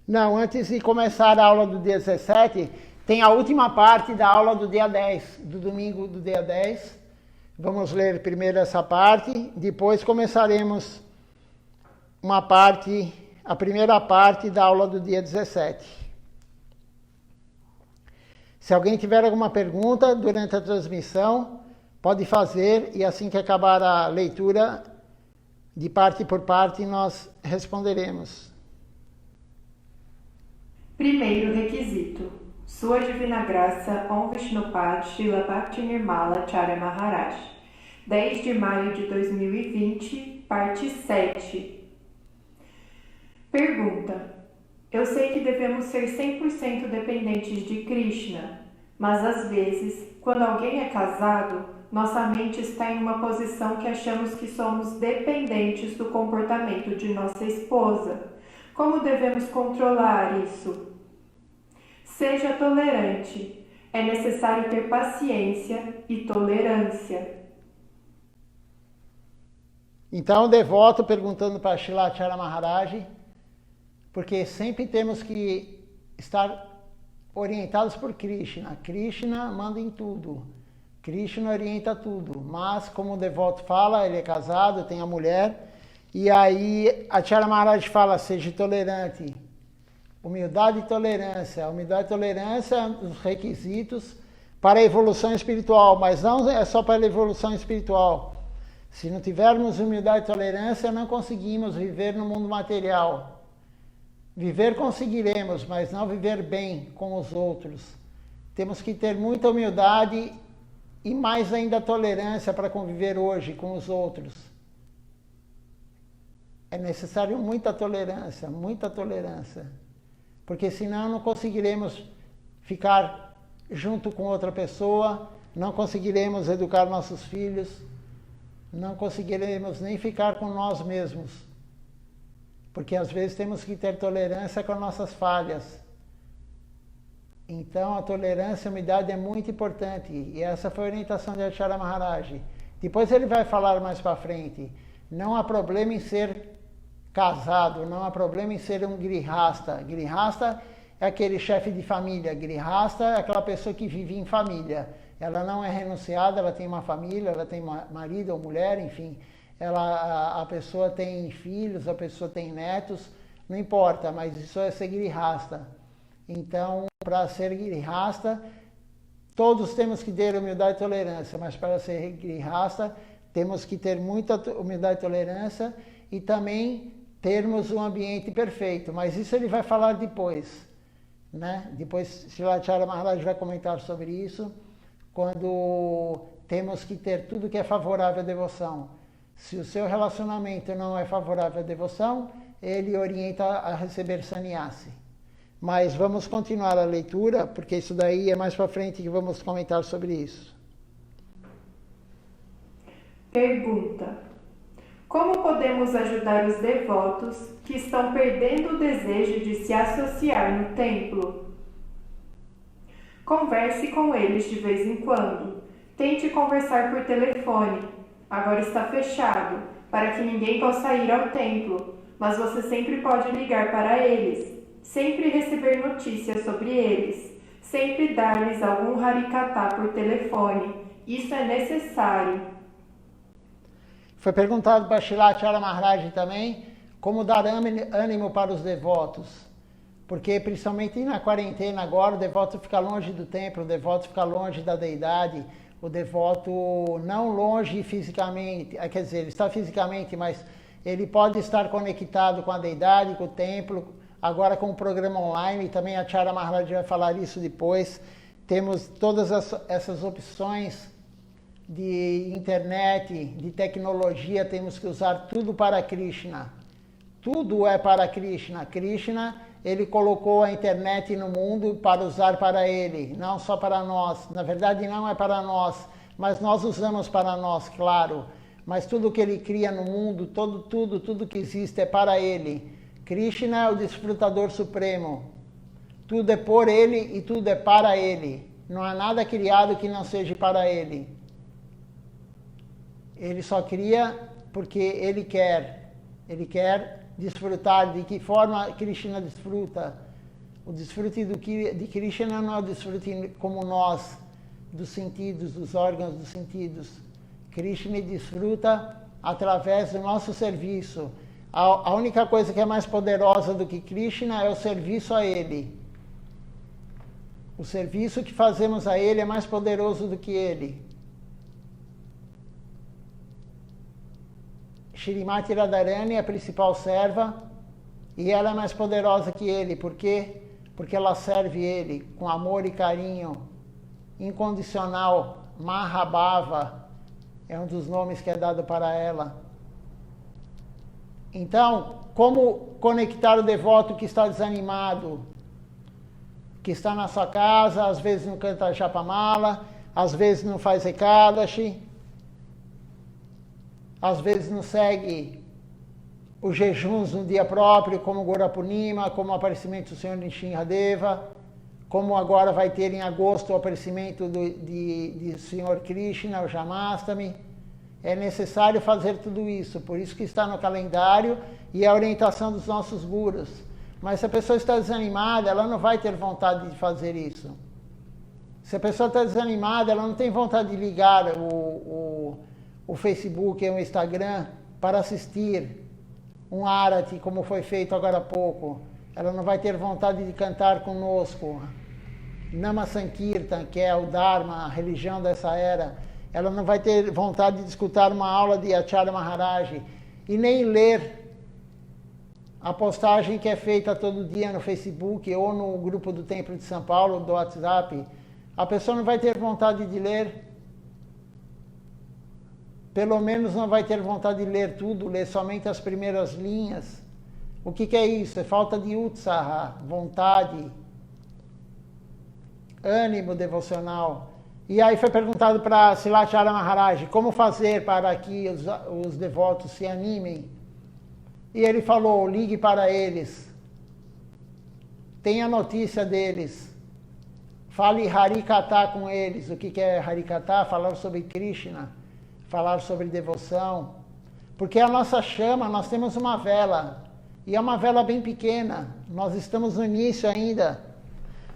Não, antes de começar a aula do dia 17, tem a última parte da aula do dia 10, do domingo do dia 10. Vamos ler primeiro essa parte, depois começaremos a primeira parte da aula do dia 17. Se alguém tiver alguma pergunta durante a transmissão, pode fazer e assim que acabar a leitura, de parte por parte, nós responderemos. Primeiro requisito. Sua Divina Graça Om Vishnupad Srila Bhakti Nirmala Acharya Maharaj. 10 de maio de 2020, parte 7. Pergunta. Eu sei que devemos ser 100% dependentes de Krishna, mas às vezes, quando alguém é casado, nossa mente está em uma posição que achamos que somos dependentes do comportamento de nossa esposa. Como devemos controlar isso? Seja tolerante. É necessário ter paciência e tolerância. Então, o devoto perguntando para Srila Acharya Maharaj, porque sempre temos que estar orientados por Krishna. Krishna manda em tudo. Krishna orienta tudo. Mas, como o devoto fala, ele é casado, tem a mulher. E aí, Acharya Maharaj fala, seja tolerante. Humildade e tolerância. Humildade e tolerância são os requisitos para a evolução espiritual. Mas não é só para a evolução espiritual. Se não tivermos humildade e tolerância, não conseguimos viver no mundo material. Viver conseguiremos, mas não viver bem com os outros. Temos que ter muita humildade e mais ainda tolerância para conviver hoje com os outros. É necessário muita tolerância, porque senão não conseguiremos ficar junto com outra pessoa, não conseguiremos educar nossos filhos, não conseguiremos nem ficar com nós mesmos. Porque às vezes temos que ter tolerância com nossas falhas. Então a tolerância e a humildade é muito importante. E essa foi a orientação de Acharya Maharaj. Depois ele vai falar mais para frente. Não há problema em ser casado, não há problema em ser um grihasta. Grihasta é aquele chefe de família. Grihasta é aquela pessoa que vive em família. Ela não é renunciada, ela tem uma família, ela tem marido ou mulher, enfim. A pessoa tem filhos, a pessoa tem netos, não importa, mas isso é ser grihasta. Então, para ser grihasta, todos temos que ter humildade e tolerância, mas para ser grihasta, temos que ter muita humildade e tolerância e também termos um ambiente perfeito. Mas isso ele vai falar depois, né? Depois, Srila Acharya Maharaj vai comentar sobre isso, quando temos que ter tudo que é favorável à devoção. Se o seu relacionamento não é favorável à devoção, ele orienta a receber sannyasi. Mas vamos continuar a leitura, porque isso daí é mais para frente que vamos comentar sobre isso. Pergunta. Como podemos ajudar os devotos que estão perdendo o desejo de se associar no templo? Converse com eles de vez em quando. Tente conversar por telefone. Agora está fechado, para que ninguém possa ir ao templo, mas você sempre pode ligar para eles, sempre receber notícias sobre eles, sempre dar-lhes algum harikatha por telefone. Isso é necessário. Foi perguntado para Srila Acharya Maharaj também como dar ânimo para os devotos. Porque principalmente na quarentena agora, o devoto fica longe do templo, o devoto fica longe da deidade, o devoto não longe fisicamente, quer dizer, ele está fisicamente, mas ele pode estar conectado com a deidade, com o templo, agora com o programa online, também a Acharya Maharaj vai falar isso depois. Temos todas essas opções de internet, de tecnologia, temos que usar tudo para Krishna. Tudo é para Krishna. Krishna, ele colocou a internet no mundo para usar para ele, não só para nós. Na verdade, não é para nós, mas nós usamos para nós, claro. Mas tudo que ele cria no mundo, tudo que existe é para ele. Krishna é o desfrutador supremo. Tudo é por ele e tudo é para ele. Não há nada criado que não seja para ele. Ele só cria porque ele quer. Ele quer desfrutar, de que forma Krishna desfruta. O desfrute de Krishna não é o desfrute como nós, dos sentidos, dos órgãos dos sentidos. Krishna desfruta através do nosso serviço. A única coisa que é mais poderosa do que Krishna é o serviço a Ele. O serviço que fazemos a Ele é mais poderoso do que Ele. Shrimati Radharani é a principal serva e ela é mais poderosa que Ele. Por quê? Porque ela serve Ele com amor e carinho incondicional. Mahabhava é um dos nomes que é dado para ela. Então, como conectar o devoto que está desanimado, que está na sua casa, às vezes não canta Japamala, às vezes não faz Ekadashi, às vezes não segue os jejuns no dia próprio, como Gora Purnima, como o aparecimento do Senhor Nishinradeva, como agora vai ter em agosto o aparecimento de Senhor Krishna, o Janmashtami. É necessário fazer tudo isso, por isso que está no calendário e a orientação dos nossos gurus. Mas se a pessoa está desanimada, ela não vai ter vontade de fazer isso. Se a pessoa está desanimada, ela não tem vontade de ligar o Facebook e o Instagram para assistir um Arati, como foi feito agora há pouco. Ela não vai ter vontade de cantar conosco Nama Sankirtan, que é o Dharma, a religião dessa era. Ela não vai ter vontade de escutar uma aula de Acharya Maharaj e nem ler a postagem que é feita todo dia no Facebook ou no grupo do Templo de São Paulo, do WhatsApp. A pessoa não vai ter vontade de ler. Pelo menos não vai ter vontade de ler tudo, ler somente as primeiras linhas. O que é isso? É falta de utsaha, vontade, ânimo devocional. E aí foi perguntado para Silacharya Maharaj como fazer para que os devotos se animem. E ele falou, ligue para eles, tenha notícia deles, fale Harikatha com eles. O que é Harikatha? Falar sobre Krishna, falar sobre devoção. Porque a nossa chama, nós temos uma vela, e é uma vela bem pequena, nós estamos no início ainda.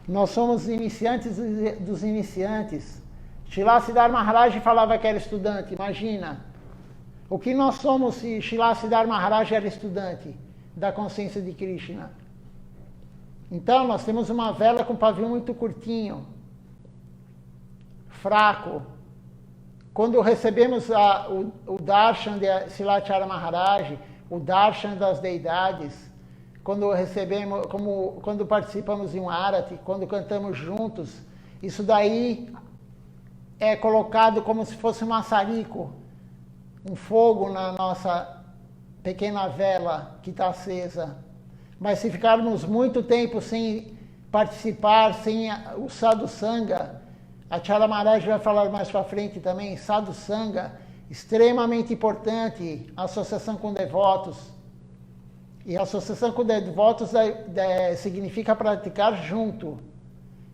Nós somos iniciantes dos iniciantes. Srila Siddhar Maharaj falava que era estudante, imagina. O que nós somos se Srila Siddhar Maharaj era estudante da consciência de Krishna? Então, nós temos uma vela com pavio muito curtinho, fraco. Quando recebemos o darshan de Silacharya Maharaj, o darshan das deidades, quando participamos de um Arati, quando cantamos juntos, isso daí é colocado como se fosse um maçarico, um fogo na nossa pequena vela que está acesa. Mas se ficarmos muito tempo sem participar, sem o Sadhu Sangha, a Acharya Maharaj vai falar mais para frente também, Sadhu Sangha, extremamente importante, associação com devotos. E a associação com devotos significa praticar junto.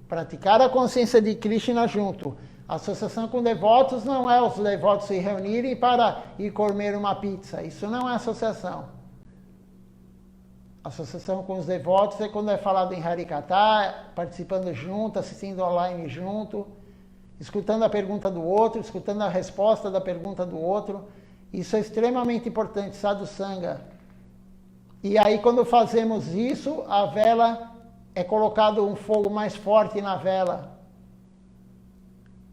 Praticar a consciência de Krishna junto. A associação com devotos não é os devotos se reunirem para ir comer uma pizza. Isso não é associação. A associação com os devotos é quando é falado em Harikatha, participando junto, assistindo online junto, escutando a pergunta do outro, escutando a resposta da pergunta do outro. Isso é extremamente importante, Sadhu Sangha. E aí, quando fazemos isso, a vela é colocado um fogo mais forte na vela.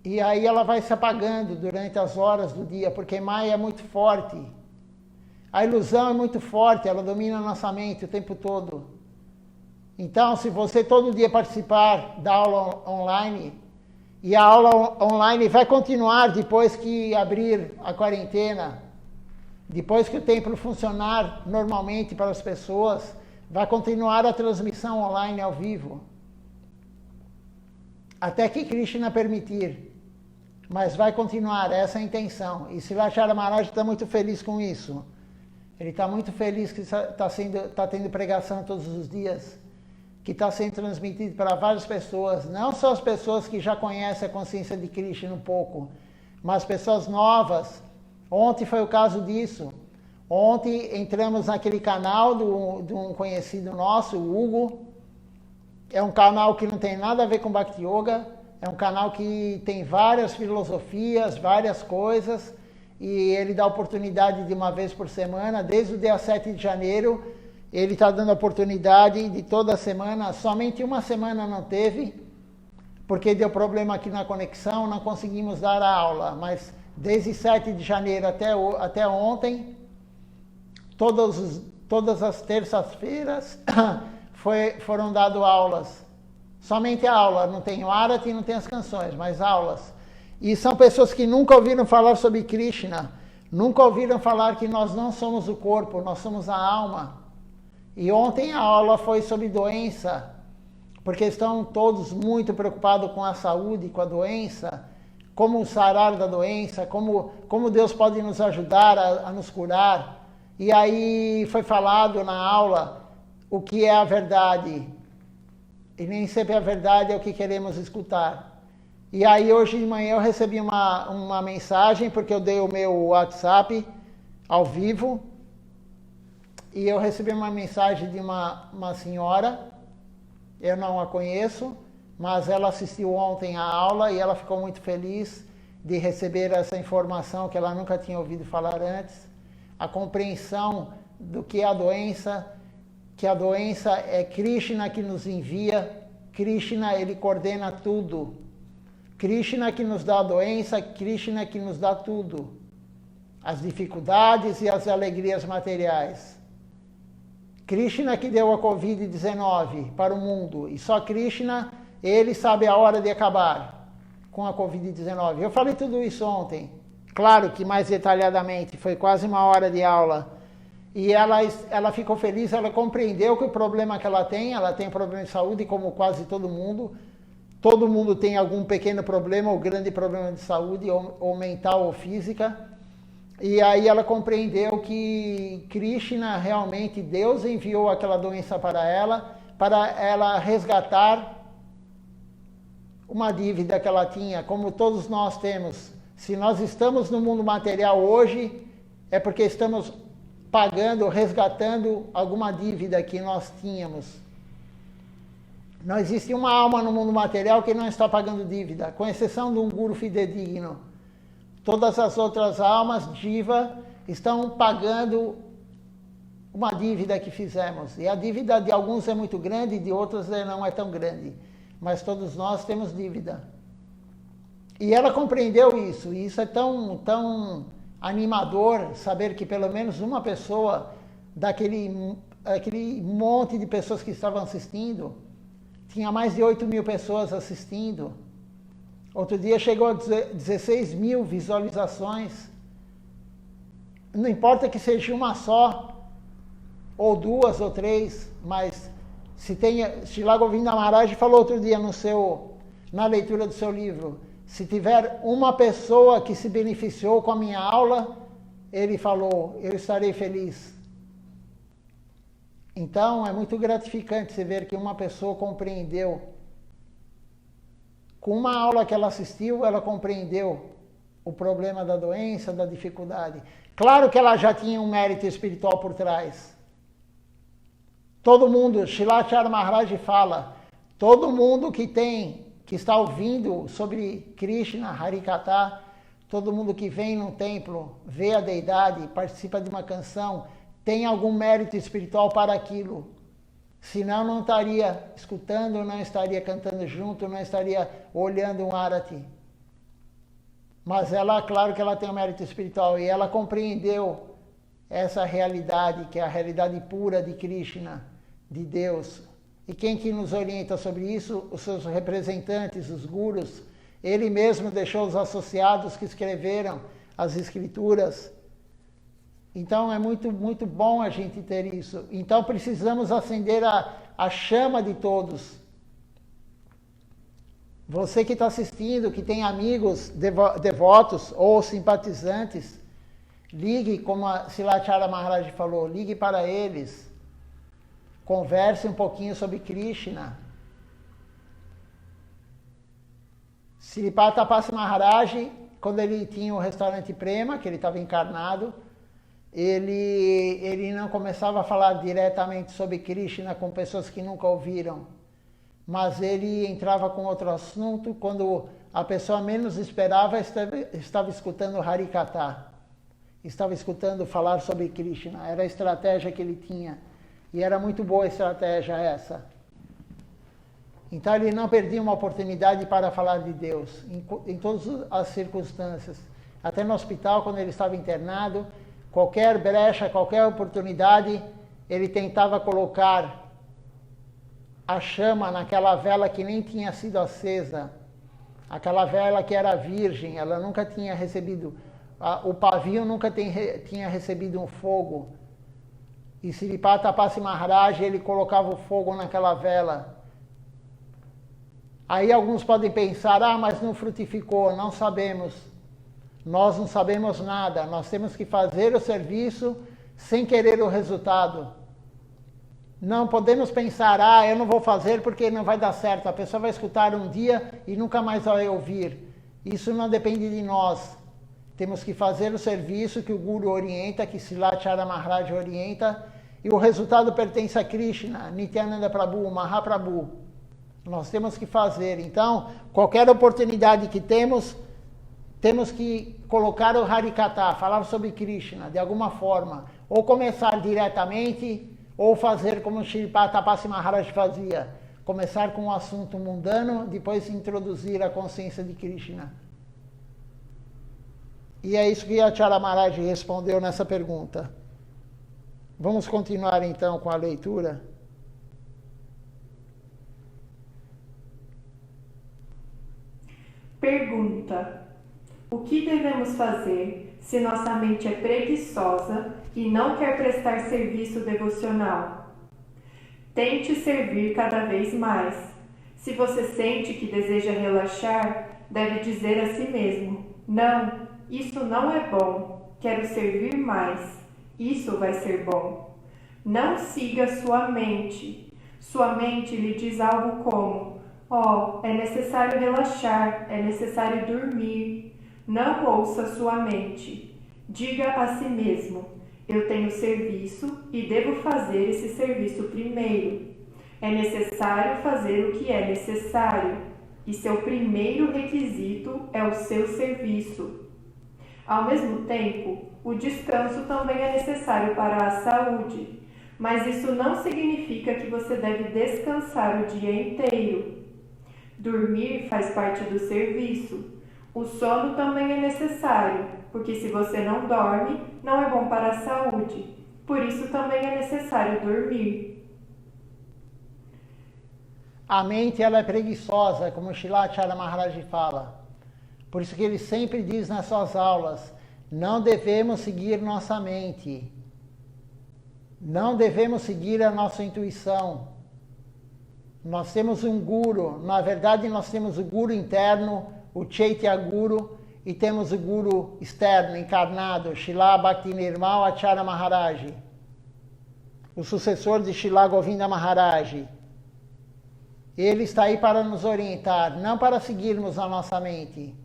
E aí ela vai se apagando durante as horas do dia, porque Maya é muito forte. A ilusão é muito forte, ela domina a nossa mente o tempo todo. Então, se você todo dia participar da aula online, e a aula online vai continuar depois que abrir a quarentena, depois que o templo funcionar normalmente para as pessoas, vai continuar a transmissão online ao vivo. Até que Krishna permitir. Mas vai continuar, essa é a intenção. E Silacharya Maharaj está muito feliz com isso. Ele está muito feliz que está tendo pregação todos os dias, que está sendo transmitido para várias pessoas, não só as pessoas que já conhecem a consciência de Krishna um pouco, mas pessoas novas. Ontem foi o caso disso. Ontem entramos naquele canal de um conhecido nosso, o Hugo. É um canal que não tem nada a ver com Bhakti Yoga. É um canal que tem várias filosofias, várias coisas. E ele dá oportunidade de uma vez por semana, desde o dia 7 de janeiro. Ele está dando oportunidade de toda semana. Somente uma semana não teve, porque deu problema aqui na conexão, não conseguimos dar a aula. Mas desde 7 de janeiro até ontem, todas as terças-feiras foram dadas aulas. Somente a aula, não tem o Arati, não tem as canções, mas aulas. E são pessoas que nunca ouviram falar sobre Krishna, nunca ouviram falar que nós não somos o corpo, nós somos a alma. E ontem a aula foi sobre doença, porque estão todos muito preocupados com a saúde, com a doença, como sarar da doença, como Deus pode nos ajudar a nos curar. E aí foi falado na aula o que é a verdade. E nem sempre a verdade é o que queremos escutar. E aí hoje de manhã eu recebi uma mensagem, porque eu dei o meu WhatsApp ao vivo, e eu recebi uma mensagem de uma senhora, eu não a conheço, mas ela assistiu ontem a aula e ela ficou muito feliz de receber essa informação que ela nunca tinha ouvido falar antes, a compreensão do que é a doença, que a doença é Krishna que nos envia, Krishna ele coordena tudo, Krishna que nos dá a doença, Krishna que nos dá tudo, as dificuldades e as alegrias materiais. Krishna que deu a Covid-19 para o mundo, e só Krishna, ele sabe a hora de acabar com a Covid-19. Eu falei tudo isso ontem, claro que mais detalhadamente, foi quase uma hora de aula. E ela ficou feliz, ela compreendeu que o problema que ela tem problema de saúde, como quase todo mundo tem algum pequeno problema ou grande problema de saúde, ou mental ou física. E aí ela compreendeu que Krishna, realmente, Deus enviou aquela doença para ela resgatar uma dívida que ela tinha, como todos nós temos. Se nós estamos no mundo material hoje, é porque estamos pagando, resgatando alguma dívida que nós tínhamos. Não existe uma alma no mundo material que não está pagando dívida, com exceção de um guru fidedigno. Todas as outras almas, Jiva, estão pagando uma dívida que fizemos. E a dívida de alguns é muito grande, de outros não é tão grande. Mas todos nós temos dívida. E ela compreendeu isso, e isso é tão animador, saber que pelo menos uma pessoa aquele monte de pessoas que estavam assistindo, tinha mais de 8.000 pessoas assistindo. Outro dia chegou a 16 mil visualizações. Não importa que seja uma só, ou duas, ou três, mas Srila Govinda Maharaj falou outro dia na leitura do seu livro, se tiver uma pessoa que se beneficiou com a minha aula, ele falou, eu estarei feliz. Então, é muito gratificante você ver que uma pessoa compreendeu. Com uma aula que ela assistiu, ela compreendeu o problema da doença, da dificuldade. Claro que ela já tinha um mérito espiritual por trás. Todo mundo, Srila Acharya Maharaj fala, todo mundo que está ouvindo sobre Krishna, Harikatha, todo mundo que vem num templo, vê a deidade, participa de uma canção, tem algum mérito espiritual para aquilo. Senão não estaria escutando, não estaria cantando junto, não estaria olhando um Arati. Mas ela, claro que ela tem um mérito espiritual e ela compreendeu essa realidade, que é a realidade pura de Krishna, de Deus. E quem que nos orienta sobre isso? Os seus representantes, os gurus. Ele mesmo deixou os associados que escreveram as escrituras. Então é muito, muito bom a gente ter isso. Então precisamos acender a chama de todos. Você que está assistindo, que tem amigos devotos ou simpatizantes, ligue, como a Srila Acharya Maharaj falou, ligue para eles. Converse um pouquinho sobre Krishna. Sripata Tapasi Maharaj, quando ele tinha o restaurante Prema, que ele estava encarnado, ele não começava a falar diretamente sobre Krishna com pessoas que nunca ouviram, mas ele entrava com outro assunto quando a pessoa menos esperava, estava escutando Harikatha, estava escutando falar sobre Krishna. Era a estratégia que ele tinha, e era muito boa a estratégia essa. Então ele não perdia uma oportunidade para falar de Deus, em todas as circunstâncias. Até no hospital, quando ele estava internado, qualquer brecha, qualquer oportunidade, ele tentava colocar a chama naquela vela que nem tinha sido acesa, aquela vela que era virgem, ela nunca tinha recebido, o pavio nunca tinha recebido um fogo. E Sripata Tapasi Maharaj, ele colocava o fogo naquela vela. Aí alguns podem pensar, mas não frutificou, não sabemos. Nós não sabemos nada, nós temos que fazer o serviço sem querer o resultado. Não podemos pensar, eu não vou fazer porque não vai dar certo. A pessoa vai escutar um dia e nunca mais vai ouvir. Isso não depende de nós. Temos que fazer o serviço que o Guru orienta, que Srila Acharya Maharaj orienta, e o resultado pertence a Krishna, Nityananda Prabhu, Mahaprabhu. Nós temos que fazer. Então, qualquer oportunidade que temos que colocar o Harikatha, falar sobre Krishna, de alguma forma. Ou começar diretamente, ou fazer como Sripata Tapasi Maharaj fazia. Começar com um assunto mundano, depois introduzir a consciência de Krishna. E é isso que Acharya Maharaj respondeu nessa pergunta. Vamos continuar então com a leitura. Pergunta: o que devemos fazer se nossa mente é preguiçosa e não quer prestar serviço devocional? Tente servir cada vez mais. Se você sente que deseja relaxar, deve dizer a si mesmo: não, isso não é bom, quero servir mais, isso vai ser bom. Não siga sua mente. Sua mente lhe diz algo como: é necessário relaxar, é necessário dormir. Não ouça sua mente. Diga a si mesmo: eu tenho serviço e devo fazer esse serviço primeiro. É necessário fazer o que é necessário, e seu primeiro requisito é o seu serviço. Ao mesmo tempo, o descanso também é necessário para a saúde, mas isso não significa que você deve descansar o dia inteiro. Dormir faz parte do serviço. O sono também é necessário, porque se você não dorme, não é bom para a saúde. Por isso também é necessário dormir. A mente ela é preguiçosa, como Srila Acharya Maharaj fala. Por isso que ele sempre diz nas suas aulas, não devemos seguir nossa mente. Não devemos seguir a nossa intuição. Nós temos um Guru, na verdade nós temos o Guru interno, o Chaitya Guru, e temos o Guru externo, encarnado, Srila Bhaktinirmal Acharya Maharaj, o sucessor de Srila Govinda Maharaj. Ele está aí para nos orientar, não para seguirmos a nossa mente.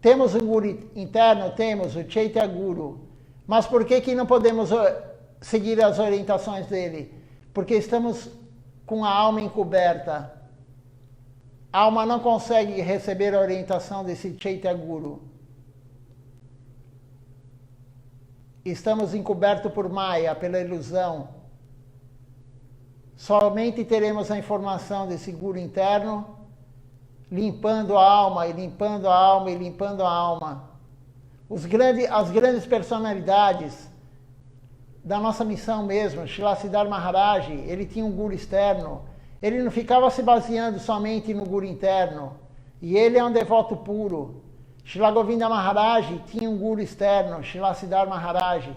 Temos um Guru interno, temos o Chaitya Guru, mas por que não podemos seguir as orientações dele? Porque estamos com a alma encoberta. A alma não consegue receber a orientação desse Chaitya Guru. Estamos encobertos por Maya, pela ilusão. Somente teremos a informação desse Guru interno, limpando a alma, e limpando a alma, e limpando a alma. As grandes personalidades da nossa missão mesmo, Srila Siddhar Maharaj, ele tinha um Guru externo. Ele não ficava se baseando somente no Guru interno. E ele é um devoto puro. Srila Govinda Maharaj tinha um Guru externo, Srila Siddhar Maharaj.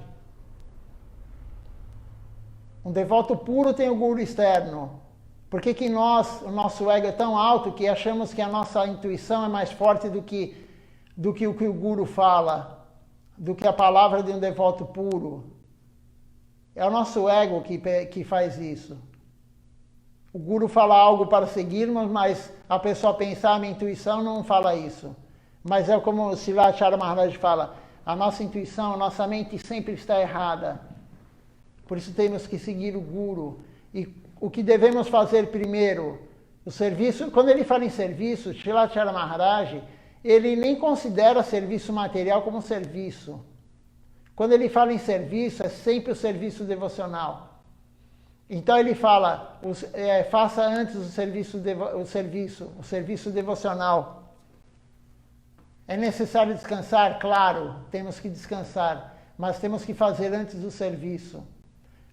Um devoto puro tem o Guru externo. Por que o nosso ego é tão alto que achamos que a nossa intuição é mais forte do que o que o Guru fala, do que a palavra de um devoto puro? É o nosso ego que faz isso. O Guru fala algo para seguirmos, mas a pessoa pensa, minha intuição não fala isso. Mas é como o Srila Acharya Maharaj fala, a nossa intuição, a nossa mente sempre está errada. Por isso temos que seguir o Guru. E o que devemos fazer primeiro? O serviço, quando ele fala em serviço, Srilacharya Maharaj, ele nem considera serviço material como serviço. Quando ele fala em serviço, é sempre o serviço devocional. Então ele fala, faça antes o serviço devocional. É necessário descansar? Claro, temos que descansar, mas temos que fazer antes o serviço.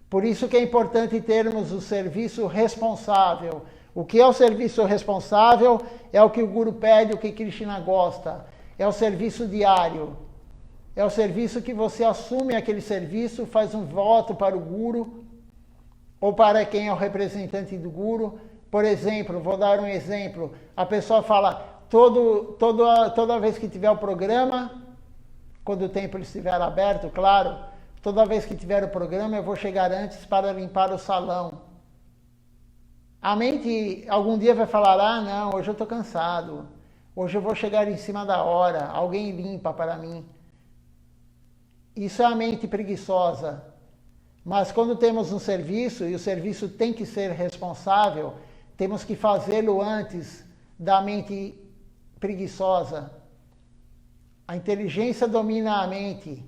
Por isso que é importante termos o serviço responsável. O que é o serviço responsável? É o que o Guru pede, o que Krishna gosta. É o serviço diário. É o serviço que você assume aquele serviço, faz um voto para o Guru, ou para quem é o representante do Guru. Por exemplo, vou dar um exemplo. A pessoa fala, toda vez que tiver o programa, quando o templo estiver aberto, claro, toda vez que tiver o programa, eu vou chegar antes para limpar o salão. A mente algum dia vai falar, não, hoje eu estou cansado, hoje eu vou chegar em cima da hora, alguém limpa para mim. Isso é a mente preguiçosa. Mas quando temos um serviço, e o serviço tem que ser responsável, temos que fazê-lo antes da mente preguiçosa. A inteligência domina a mente,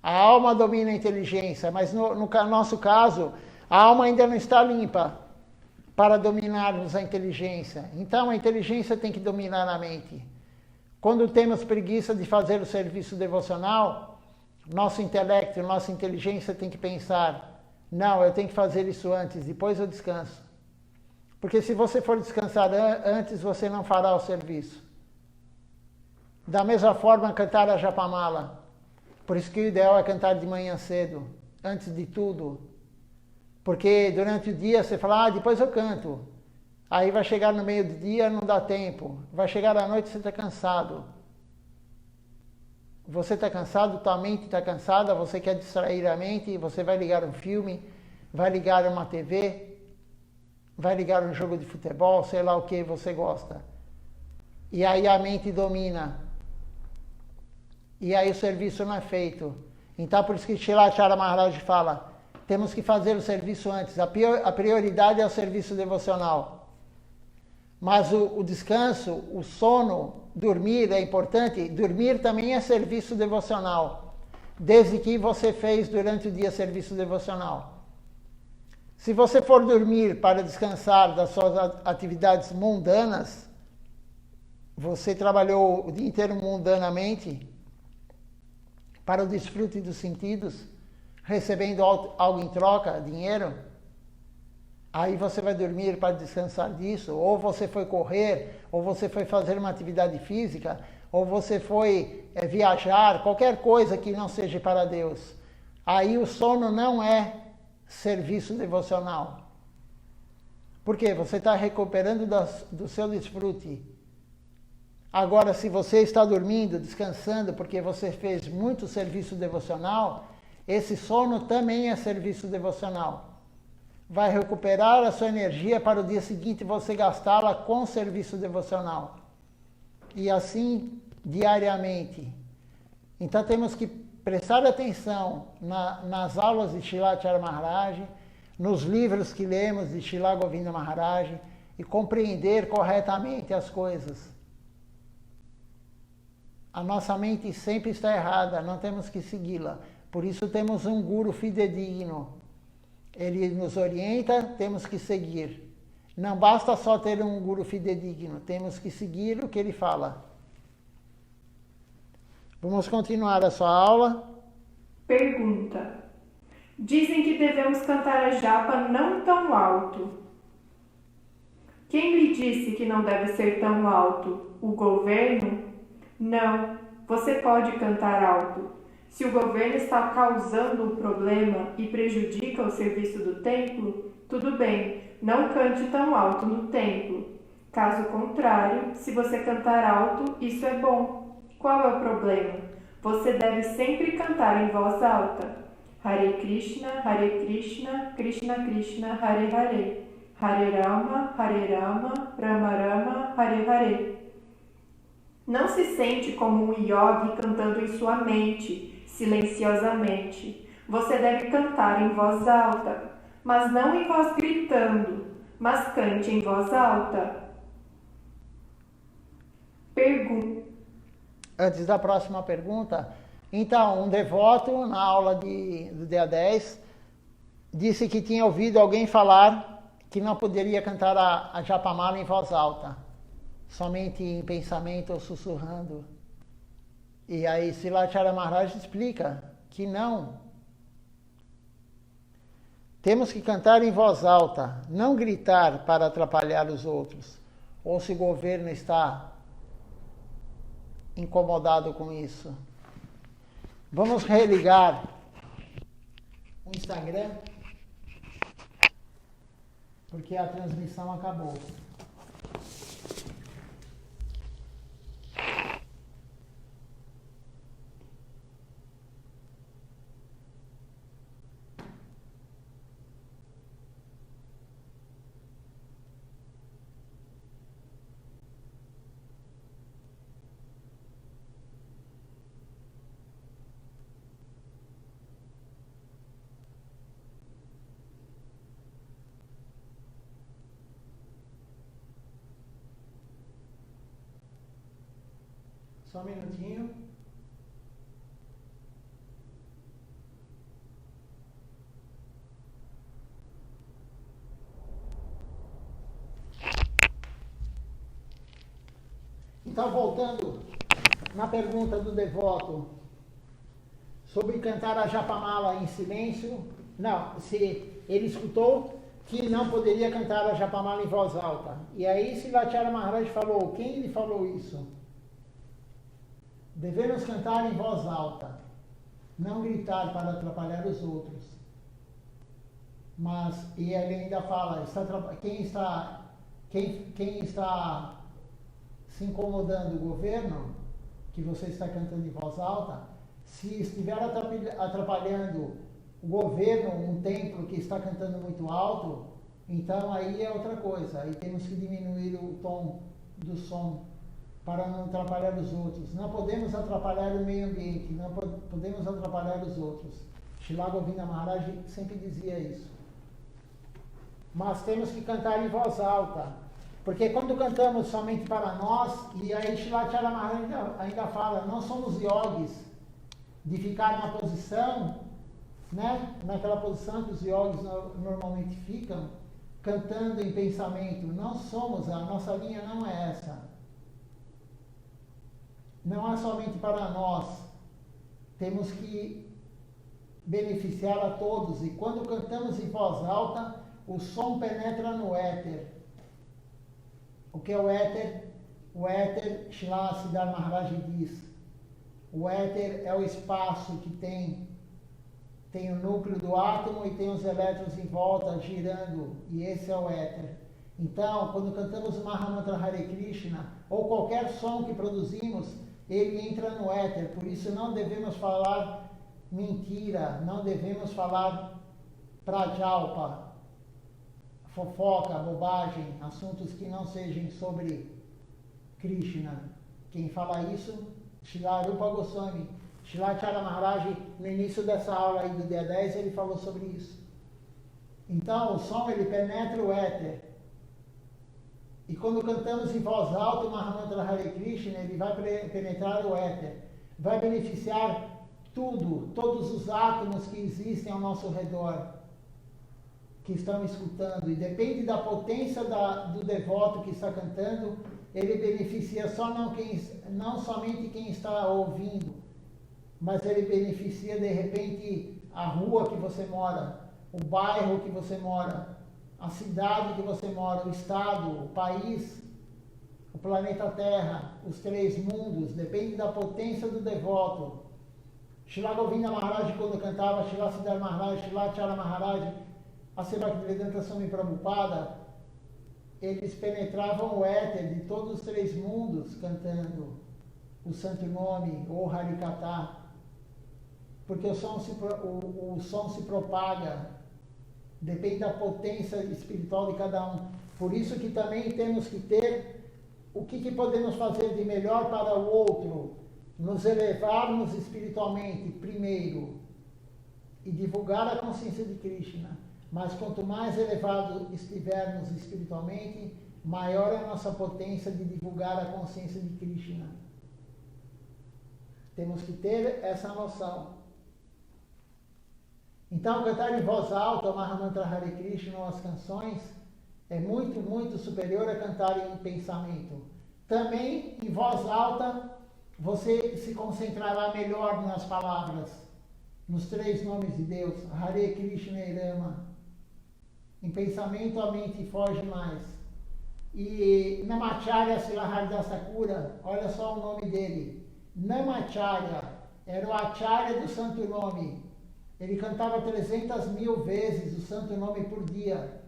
a alma domina a inteligência, mas no nosso caso, a alma ainda não está limpa para dominarmos a inteligência. Então a inteligência tem que dominar a mente. Quando temos preguiça de fazer o serviço devocional, nosso intelecto, nossa inteligência tem que pensar, não, eu tenho que fazer isso antes, depois eu descanso. Porque se você for descansar antes, você não fará o serviço. Da mesma forma, cantar a Japamala. Por isso que o ideal é cantar de manhã cedo, antes de tudo. Porque durante o dia você fala, depois eu canto. Aí vai chegar no meio do dia, não dá tempo. Vai chegar à noite, você está cansado. Você está cansado, tua mente está cansada, você quer distrair a mente, você vai ligar um filme, vai ligar uma TV, vai ligar um jogo de futebol, sei lá o que você gosta. E aí a mente domina. E aí o serviço não é feito. Então por isso que Srilacharya Maharaj fala, temos que fazer o serviço antes. A prioridade é o serviço devocional. Mas o descanso, o sono, dormir é importante. Dormir também é serviço devocional. Desde que você fez durante o dia serviço devocional. Se você for dormir para descansar das suas atividades mundanas, você trabalhou o dia inteiro mundanamente para o desfrute dos sentidos, recebendo algo em troca, dinheiro, aí você vai dormir para descansar disso, ou você foi correr, ou você foi fazer uma atividade física, ou você foi viajar, qualquer coisa que não seja para Deus. Aí o sono não é serviço devocional. Por quê? Você está recuperando do seu desfrute. Agora, se você está dormindo, descansando, porque você fez muito serviço devocional, esse sono também é serviço devocional. Vai recuperar a sua energia para o dia seguinte você gastá-la com serviço devocional. E assim diariamente. Então temos que prestar atenção nas aulas de Srilacharya Maharaj, nos livros que lemos de Srila Govinda Maharaj e compreender corretamente as coisas. A nossa mente sempre está errada, não temos que segui-la. Por isso temos um guru fidedigno. Ele nos orienta, temos que seguir. Não basta só ter um guru fidedigno, temos que seguir o que ele fala. Vamos continuar a sua aula. Pergunta. Dizem que devemos cantar a japa não tão alto. Quem lhe disse que não deve ser tão alto? O governo? Não, você pode cantar alto. Se o governo está causando um problema e prejudica o serviço do templo, tudo bem, não cante tão alto no templo. Caso contrário, se você cantar alto, isso é bom. Qual é o problema? Você deve sempre cantar em voz alta. Hare Krishna, Krishna Krishna, Hare Hare. Hare Rama, Rama Rama, Hare Hare. Não se sente como um yogi cantando em sua mente, silenciosamente. Você deve cantar em voz alta, mas não em voz gritando, mas cante em voz alta. Pergunta. Antes da próxima pergunta, então, um devoto, na aula do dia 10, disse que tinha ouvido alguém falar que não poderia cantar a Japamala em voz alta, somente em pensamento ou sussurrando. E aí Srilacharya Maharaj explica que não. Temos que cantar em voz alta, não gritar para atrapalhar os outros, ou se o governo está incomodado com isso. Vamos religar o Instagram, porque a transmissão acabou. Só um minutinho. Então, voltando na pergunta do devoto sobre cantar a Japamala em silêncio, não, se ele escutou que não poderia cantar a Japamala em voz alta. E aí Srilacharya Maharaj falou, quem lhe falou isso? Devemos cantar em voz alta, não gritar para atrapalhar os outros. Mas, e ele ainda fala, quem está se incomodando, o governo, que você está cantando em voz alta, se estiver atrapalhando o governo, um templo que está cantando muito alto, então aí é outra coisa. Aí temos que diminuir o tom do som para não atrapalhar os outros. Não podemos atrapalhar o meio ambiente, não podemos atrapalhar os outros. Srila Govinda Maharaj sempre dizia isso. Mas temos que cantar em voz alta, porque quando cantamos somente para nós, e aí Srilacharya Maharaj ainda fala, não somos yogis de ficar na posição, né, naquela posição que os yogis normalmente ficam, cantando em pensamento. Não somos, a nossa linha não é essa. Não é somente para nós, temos que beneficiar a todos. E quando cantamos em voz alta, o som penetra no éter. O que é o éter? O éter, Srila Siddhar Maharaj diz, o éter é o espaço que tem o núcleo do átomo e tem os elétrons em volta girando, e esse é o éter. Então, quando cantamos o Mahamantra Hare Krishna, ou qualquer som que produzimos, ele entra no éter. Por isso não devemos falar mentira, não devemos falar prajalpa, fofoca, bobagem, assuntos que não sejam sobre Krishna. Quem fala isso? Srila Rupa Goswami. Srilacharya Maharaj, no início dessa aula aí do dia 10, ele falou sobre isso. Então, o som, ele penetra o éter. E quando cantamos em voz alta o Mahamantra Hare Krishna, ele vai penetrar o éter. Vai beneficiar tudo, todos os átomos que existem ao nosso redor, que estão escutando. E depende da potência do devoto que está cantando, ele beneficia não somente quem está ouvindo, mas ele beneficia, de repente, a rua que você mora, o bairro que você mora, a cidade que você mora, o estado, o país, o planeta Terra, os 3 mundos. Depende da potência do devoto. Srila Govinda Maharaj, quando cantava, Srila Siddhar Maharaj, Srilacharya Maharaj, a Bhaktivedanta Swami Prabhupada, eles penetravam o éter de todos os 3 mundos cantando o santo nome ou Harikatha, porque o som se propaga, depende da potência espiritual de cada um. Por isso que também temos que ter o que podemos fazer de melhor para o outro, nos elevarmos espiritualmente primeiro e divulgar a consciência de Krishna. Mas quanto mais elevado estivermos espiritualmente, maior é a nossa potência de divulgar a consciência de Krishna. Temos que ter essa noção. Então, cantar em voz alta o Mahamantra Hare Krishna ou as canções é muito, muito superior a cantar em pensamento. Também, em voz alta, você se concentrará melhor nas palavras, nos 3 nomes de Deus, Hare Krishna e Rama. Em pensamento, a mente foge mais. E Namacharya Silaharidasa Thakura, olha só o nome dele. Namacharya era o Acharya do Santo Nome. Ele cantava 300.000 vezes o Santo Nome por dia.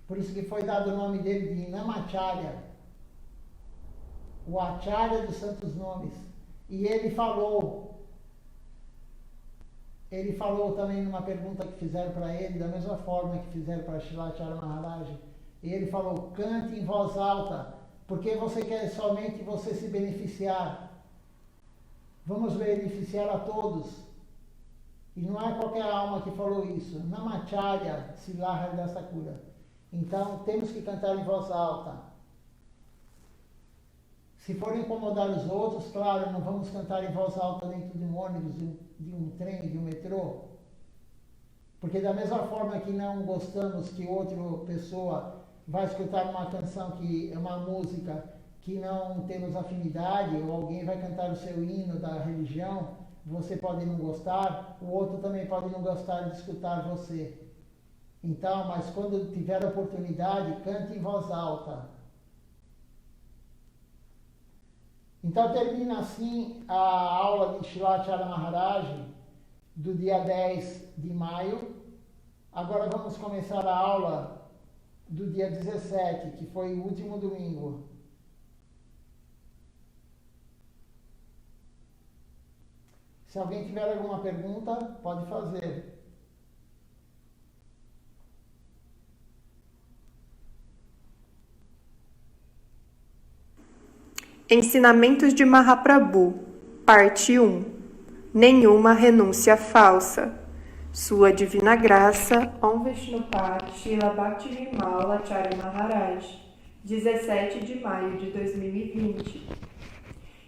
Por isso que foi dado o nome dele de Namacharya, o Acharya dos Santos Nomes. E ele falou também numa pergunta que fizeram para ele, da mesma forma que fizeram para Shilacharya Maharaj. E ele falou, cante em voz alta, porque você quer somente você se beneficiar. Vamos beneficiar a todos. E não é qualquer alma que falou isso. Namacharya Silaharidasa Thakura. Então, temos que cantar em voz alta. Se for incomodar os outros, claro, não vamos cantar em voz alta dentro de um ônibus, de um trem, de um metrô. Porque da mesma forma que não gostamos que outra pessoa vai escutar uma canção que é uma música que não temos afinidade, ou alguém vai cantar o seu hino da religião, você pode não gostar, o outro também pode não gostar de escutar você. Então, mas quando tiver a oportunidade, cante em voz alta. Então termina assim a aula de Shilacharya Maharaj do dia 10 de maio. Agora vamos começar a aula do dia 17, que foi o último domingo. Se alguém tiver alguma pergunta, pode fazer. Ensinamentos de Mahaprabhu, parte 1. Nenhuma renúncia falsa. Sua Divina Graça, Om Vishnupad Srila Bhaktivinoda Acharya Maharaj, 17 de maio de 2020.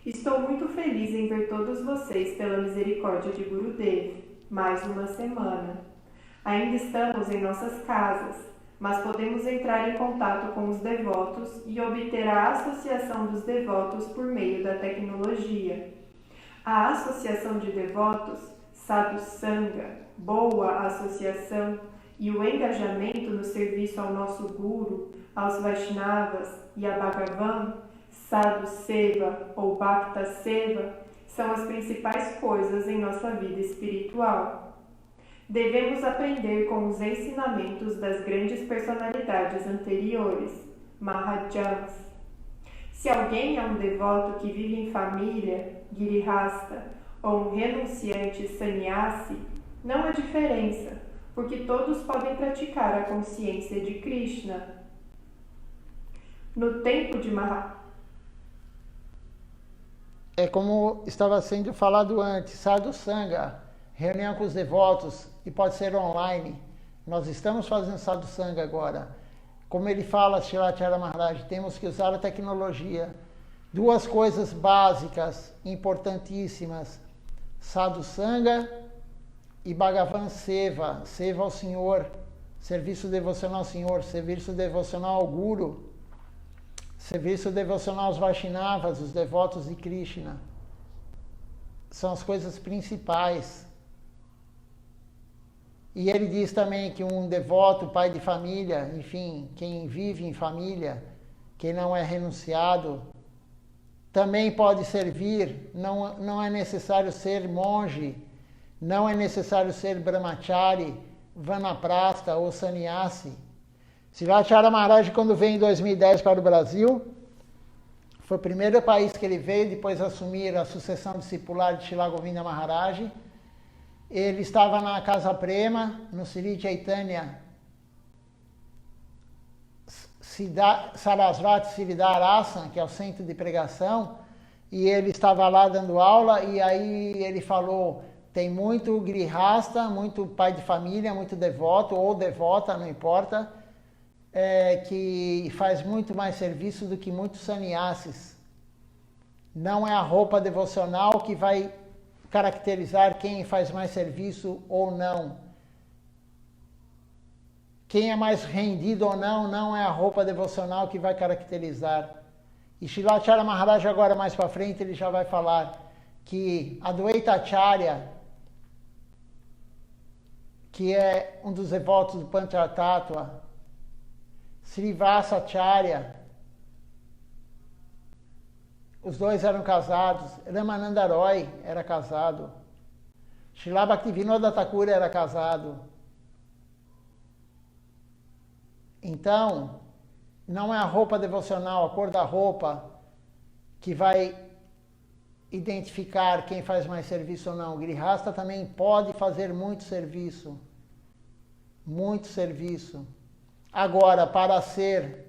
Estou muito feliz em ver todos vocês pela misericórdia de Gurudev. Mais uma semana. Ainda estamos em nossas casas, mas podemos entrar em contato com os devotos e obter a associação dos devotos por meio da tecnologia. A associação de devotos, Sadhu Sangha, boa associação, e o engajamento no serviço ao nosso Guru, aos Vaishnavas e a Bhagavan, Sadhu Seva ou Bhakta Seva, são as principais coisas em nossa vida espiritual. Devemos aprender com os ensinamentos das grandes personalidades anteriores, Mahajans. Se alguém é um devoto que vive em família, Girihasta, ou um renunciante sannyasi, não há diferença, porque todos podem praticar a consciência de Krishna. No tempo de É como estava sendo falado antes, Sadhu Sangha, reunião com os devotos, e pode ser online. Nós estamos fazendo Sadhu Sangha agora. Como ele fala, Shilacharya Maharaj, temos que usar a tecnologia. 2 coisas básicas, importantíssimas, Sadhu Sangha e Bhagavan Seva, Seva ao Senhor, serviço devocional ao Senhor, serviço devocional ao Guru, serviço devocional aos Vaishnavas, os devotos de Krishna. São as coisas principais. E ele diz também que um devoto, pai de família, enfim, quem vive em família, quem não é renunciado, também pode servir, não é necessário ser monge, não é necessário ser brahmachari, vanaprastha ou sannyasi. Shilacharya Maharaj, quando veio em 2010 para o Brasil, foi o primeiro país que ele veio, depois de assumir a sucessão discipular de Srila Govinda Maharaj. Ele estava na Casa Prema, no Sri Chaitanya Sarasvati Siddharasan, que é o centro de pregação, e ele estava lá dando aula, e aí ele falou, tem muito grihasta, muito pai de família, muito devoto, ou devota, não importa, que faz muito mais serviço do que muitos sannyasis. Não é a roupa devocional que vai caracterizar quem faz mais serviço ou não. Quem é mais rendido ou não, não é a roupa devocional que vai caracterizar. E Srilacharya Maharaj agora mais para frente ele já vai falar que Advaita Acharya, que é um dos devotos do Panchatattva, Srivasa Acharya, os dois eram casados, Ramananda Roy era casado, Srila Bhaktivinoda Thakur era casado. Então, não é a roupa devocional, a cor da roupa, que vai identificar quem faz mais serviço ou não. O Grihasta também pode fazer muito serviço. Muito serviço. Agora, para ser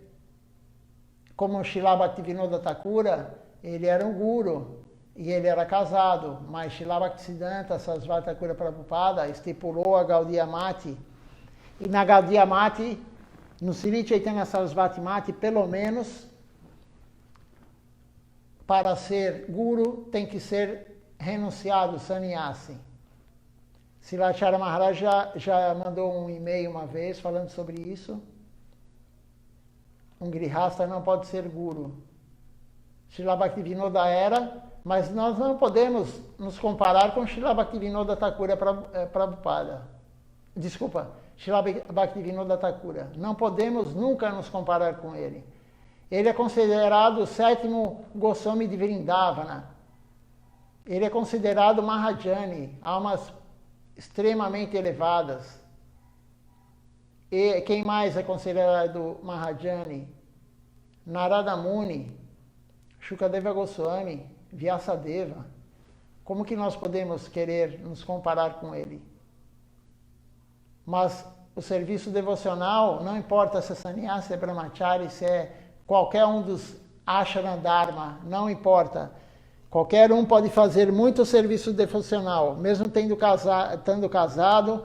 como Srila Bhaktivinoda Thakura, ele era um guru e ele era casado, mas Srila Bhaktisiddhanta Sarasvati Thakura Prabhupada estipulou a Gaudiya Mati, e na Gaudiya Mati, no Sri Chaitanya Sarasvati Mati, pelo menos, para ser guru, tem que ser renunciado, sannyasi. Srilacharya Maharaj já mandou um e-mail uma vez falando sobre isso. Um grihasta não pode ser guru. Srila Bhaktivinoda era, mas nós não podemos nos comparar com Srila Bhaktivinoda Thakura Prabhupada. Desculpa, Srila Bhaktivinoda Thakura. Não podemos nunca nos comparar com ele. Ele é considerado o 7º Goswami de Vrindavana. Ele é considerado Mahajani, almas extremamente elevadas. E quem mais é considerado Mahajani? Narada Muni, Shukadeva Goswami, Vyasadeva. Como que nós podemos querer nos comparar com ele? Mas o serviço devocional, não importa se é sannyasi, se é brahmachari, se é qualquer um dos ashram dharma, não importa. Qualquer um pode fazer muito serviço devocional, mesmo estando casado,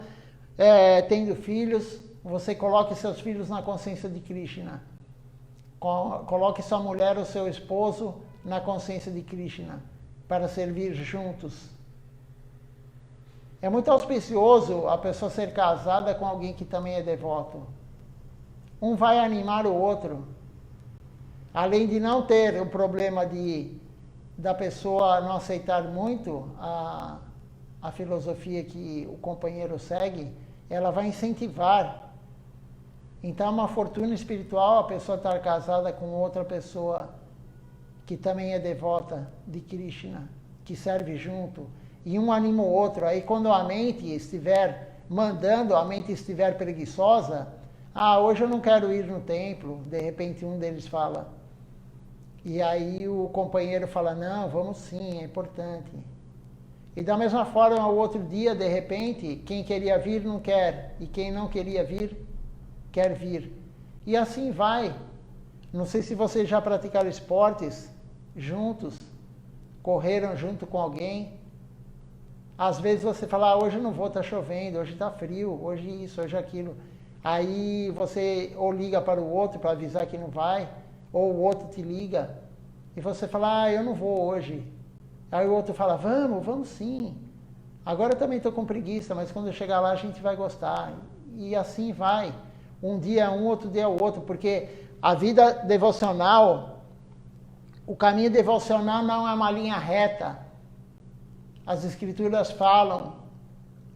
tendo filhos. Você coloque seus filhos na consciência de Krishna. Coloque sua mulher ou seu esposo na consciência de Krishna, para servir juntos. É muito auspicioso a pessoa ser casada com alguém que também é devoto. Um vai animar o outro. Além de não ter o problema da pessoa não aceitar muito a filosofia que o companheiro segue, ela vai incentivar. Então é uma fortuna espiritual a pessoa estar casada com outra pessoa que também é devota de Krishna, que serve junto. E um anima o outro. Aí quando a mente estiver mandando, a mente estiver preguiçosa, hoje eu não quero ir no templo, de repente um deles fala. E aí o companheiro fala, não, vamos sim, é importante. E da mesma forma, o outro dia, de repente, quem queria vir não quer, e quem não queria vir, quer vir. E assim vai. Não sei se vocês já praticaram esportes juntos, correram junto com alguém. Às vezes você fala, hoje eu não vou, está chovendo, hoje está frio, hoje isso, hoje aquilo. Aí você ou liga para o outro para avisar que não vai, ou o outro te liga, e você fala, eu não vou hoje. Aí o outro fala, vamos sim. Agora eu também estou com preguiça, mas quando eu chegar lá a gente vai gostar. E assim vai. Um dia é um, outro dia é o outro, porque a vida devocional, o caminho devocional não é uma linha reta. As escrituras falam,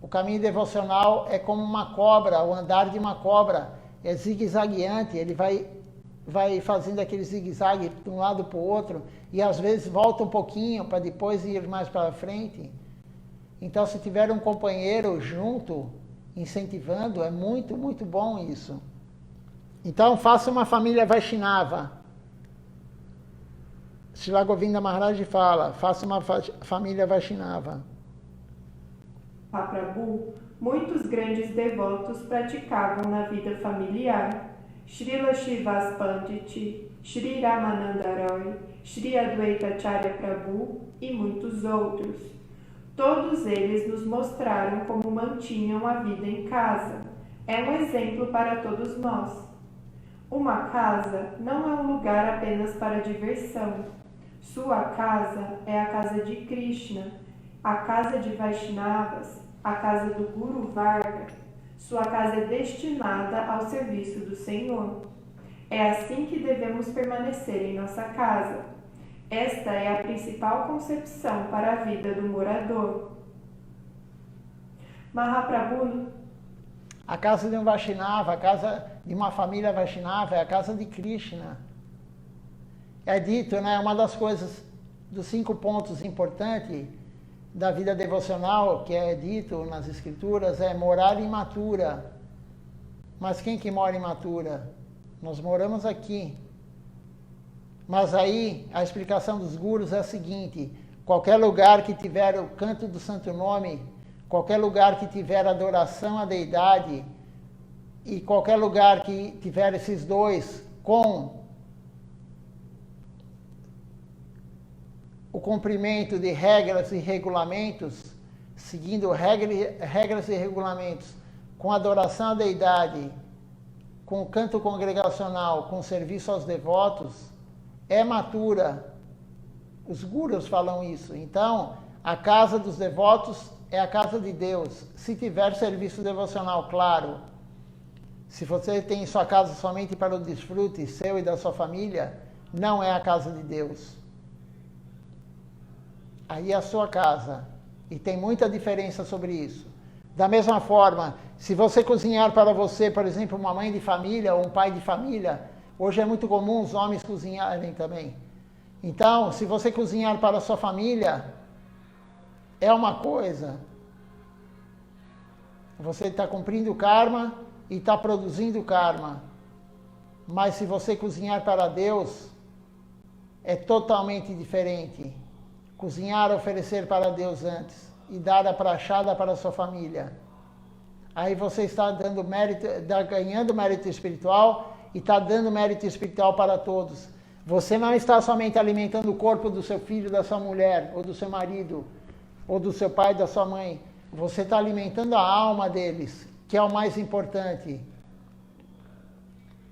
o caminho devocional é como uma cobra, o andar de uma cobra, é zigue-zagueante, ele vai fazendo aquele zigue-zague de um lado para o outro, e às vezes volta um pouquinho para depois ir mais para frente. Então, se tiver um companheiro junto, incentivando, é muito, muito bom isso. Então, faça uma família Vaishnava. Srila Govinda Maharaj fala, faça uma família Vaishnava. Prabhu, muitos grandes devotos praticavam na vida familiar. Srila Shivas Pandit, Sri Ramananda Roy, Sri Adwaita Acharya Prabhu e muitos outros. Todos eles nos mostraram como mantinham a vida em casa. É um exemplo para todos nós. Uma casa não é um lugar apenas para diversão. Sua casa é a casa de Krishna, a casa de Vaishnavas, a casa do Guru Varga. Sua casa é destinada ao serviço do Senhor. É assim que devemos permanecer em nossa casa. Esta é a principal concepção para a vida do morador. Mahaprabhu. A casa de um Vaishnava, a casa de uma família Vaishnava é a casa de Krishna. É dito, né, uma das coisas, dos 5 pontos importantes da vida devocional, que é dito nas escrituras, é morar em Mathura. Mas quem que mora em Mathura? Nós moramos aqui. Mas aí, a explicação dos gurus é a seguinte: qualquer lugar que tiver o canto do santo nome, qualquer lugar que tiver adoração à deidade, e qualquer lugar que tiver esses dois com o cumprimento de regras e regulamentos, seguindo regras e regulamentos, com adoração à deidade, com o canto congregacional, com serviço aos devotos, é Mathura. Os gurus falam isso. Então, a casa dos devotos é a casa de Deus. Se tiver serviço devocional, claro. Se você tem sua casa somente para o desfrute seu e da sua família, não é a casa de Deus. Aí é a sua casa. E tem muita diferença sobre isso. Da mesma forma, se você cozinhar para você, por exemplo, uma mãe de família ou um pai de família, hoje é muito comum os homens cozinharem também. Então, se você cozinhar para a sua família, é uma coisa. Você está cumprindo o karma e está produzindo karma. Mas se você cozinhar para Deus, é totalmente diferente. Cozinhar, oferecer para Deus antes e dar a prachada para a sua família. Aí você está dando mérito, ganhando mérito espiritual e está dando mérito espiritual para todos. Você não está somente alimentando o corpo do seu filho, da sua mulher, ou do seu marido, ou do seu pai, da sua mãe. Você está alimentando a alma deles, que é o mais importante.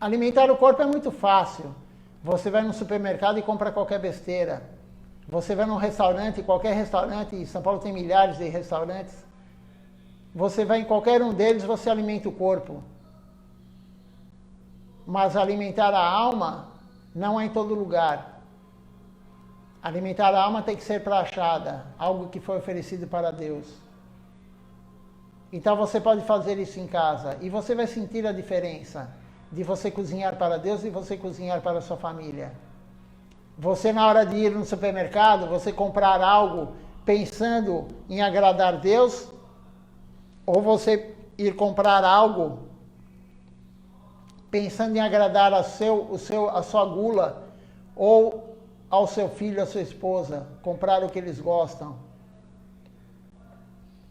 Alimentar o corpo é muito fácil. Você vai no supermercado e compra qualquer besteira. Você vai num restaurante, qualquer restaurante, em São Paulo tem milhares de restaurantes. Você vai em qualquer um deles, você alimenta o corpo. Mas alimentar a alma não é em todo lugar. Alimentar a alma tem que ser prachada, algo que foi oferecido para Deus. Então você pode fazer isso em casa e você vai sentir a diferença de você cozinhar para Deus e você cozinhar para a sua família. Você, na hora de ir no supermercado, você comprar algo pensando em agradar Deus, ou você ir comprar algo pensando em agradar a sua gula, ou ao seu filho, à sua esposa, comprar o que eles gostam.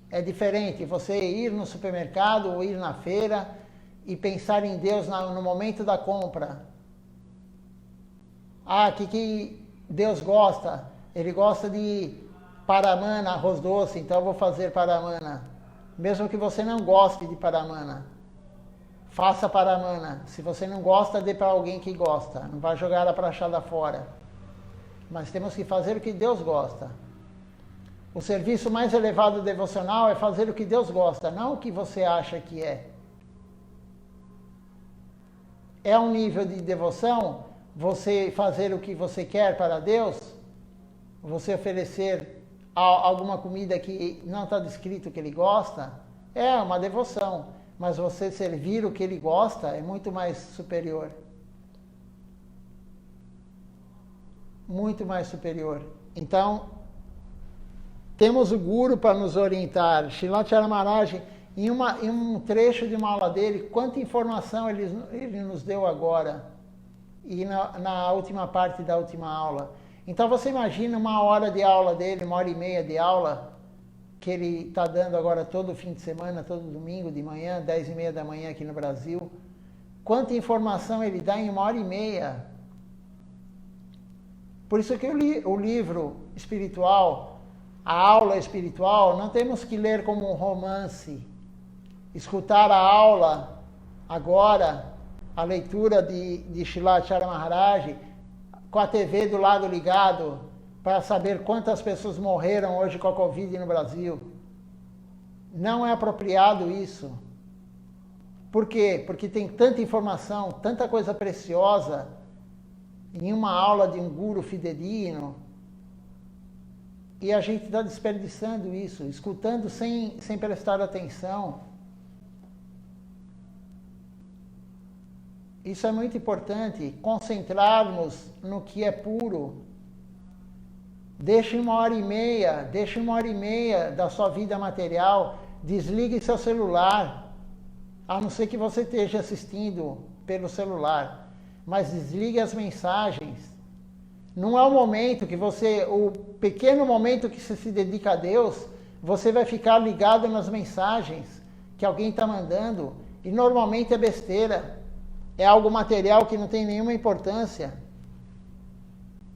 É diferente você ir no supermercado ou ir na feira e pensar em Deus no momento da compra. Ah, o que Deus gosta? Ele gosta de paramana, arroz doce, então eu vou fazer paramana. Mesmo que você não goste de paramana, faça paramana. Se você não gosta, dê para alguém que gosta. Não vai jogar a prachada fora. Mas temos que fazer o que Deus gosta. O serviço mais elevado devocional é fazer o que Deus gosta, não o que você acha que é. É um nível de devoção você fazer o que você quer para Deus, você oferecer alguma comida que não está descrito que ele gosta, é uma devoção. Mas você servir o que ele gosta é muito mais superior. Muito mais superior. Então, temos o Guru para nos orientar. Srila Acharya Maharaj, em um trecho de uma aula dele, quanta informação ele nos deu agora. E na última parte da última aula. Então você imagina uma hora de aula dele, 1h30 de aula, que ele está dando agora todo fim de semana, todo domingo de manhã, 10h30 da manhã aqui no Brasil. quanta informação ele dá em 1h30. Por isso que o livro espiritual, a aula espiritual, não temos que ler como um romance. Escutar a aula agora, a leitura de Srilacharya Maharaj, com a TV do lado ligado, para saber quantas pessoas morreram hoje com a Covid no Brasil. Não é apropriado isso. Por quê? Porque tem tanta informação, tanta coisa preciosa em uma aula de um guru fidedigno, e a gente está desperdiçando isso, escutando sem prestar atenção. Isso é muito importante, concentrarmos no que é puro. Deixe 1h30 da sua vida material, desligue seu celular, a não ser que você esteja assistindo pelo celular, mas desligue as mensagens. Não é o momento que o pequeno momento que você se dedica a Deus, você vai ficar ligado nas mensagens que alguém está mandando, e normalmente é besteira. É algo material que não tem nenhuma importância.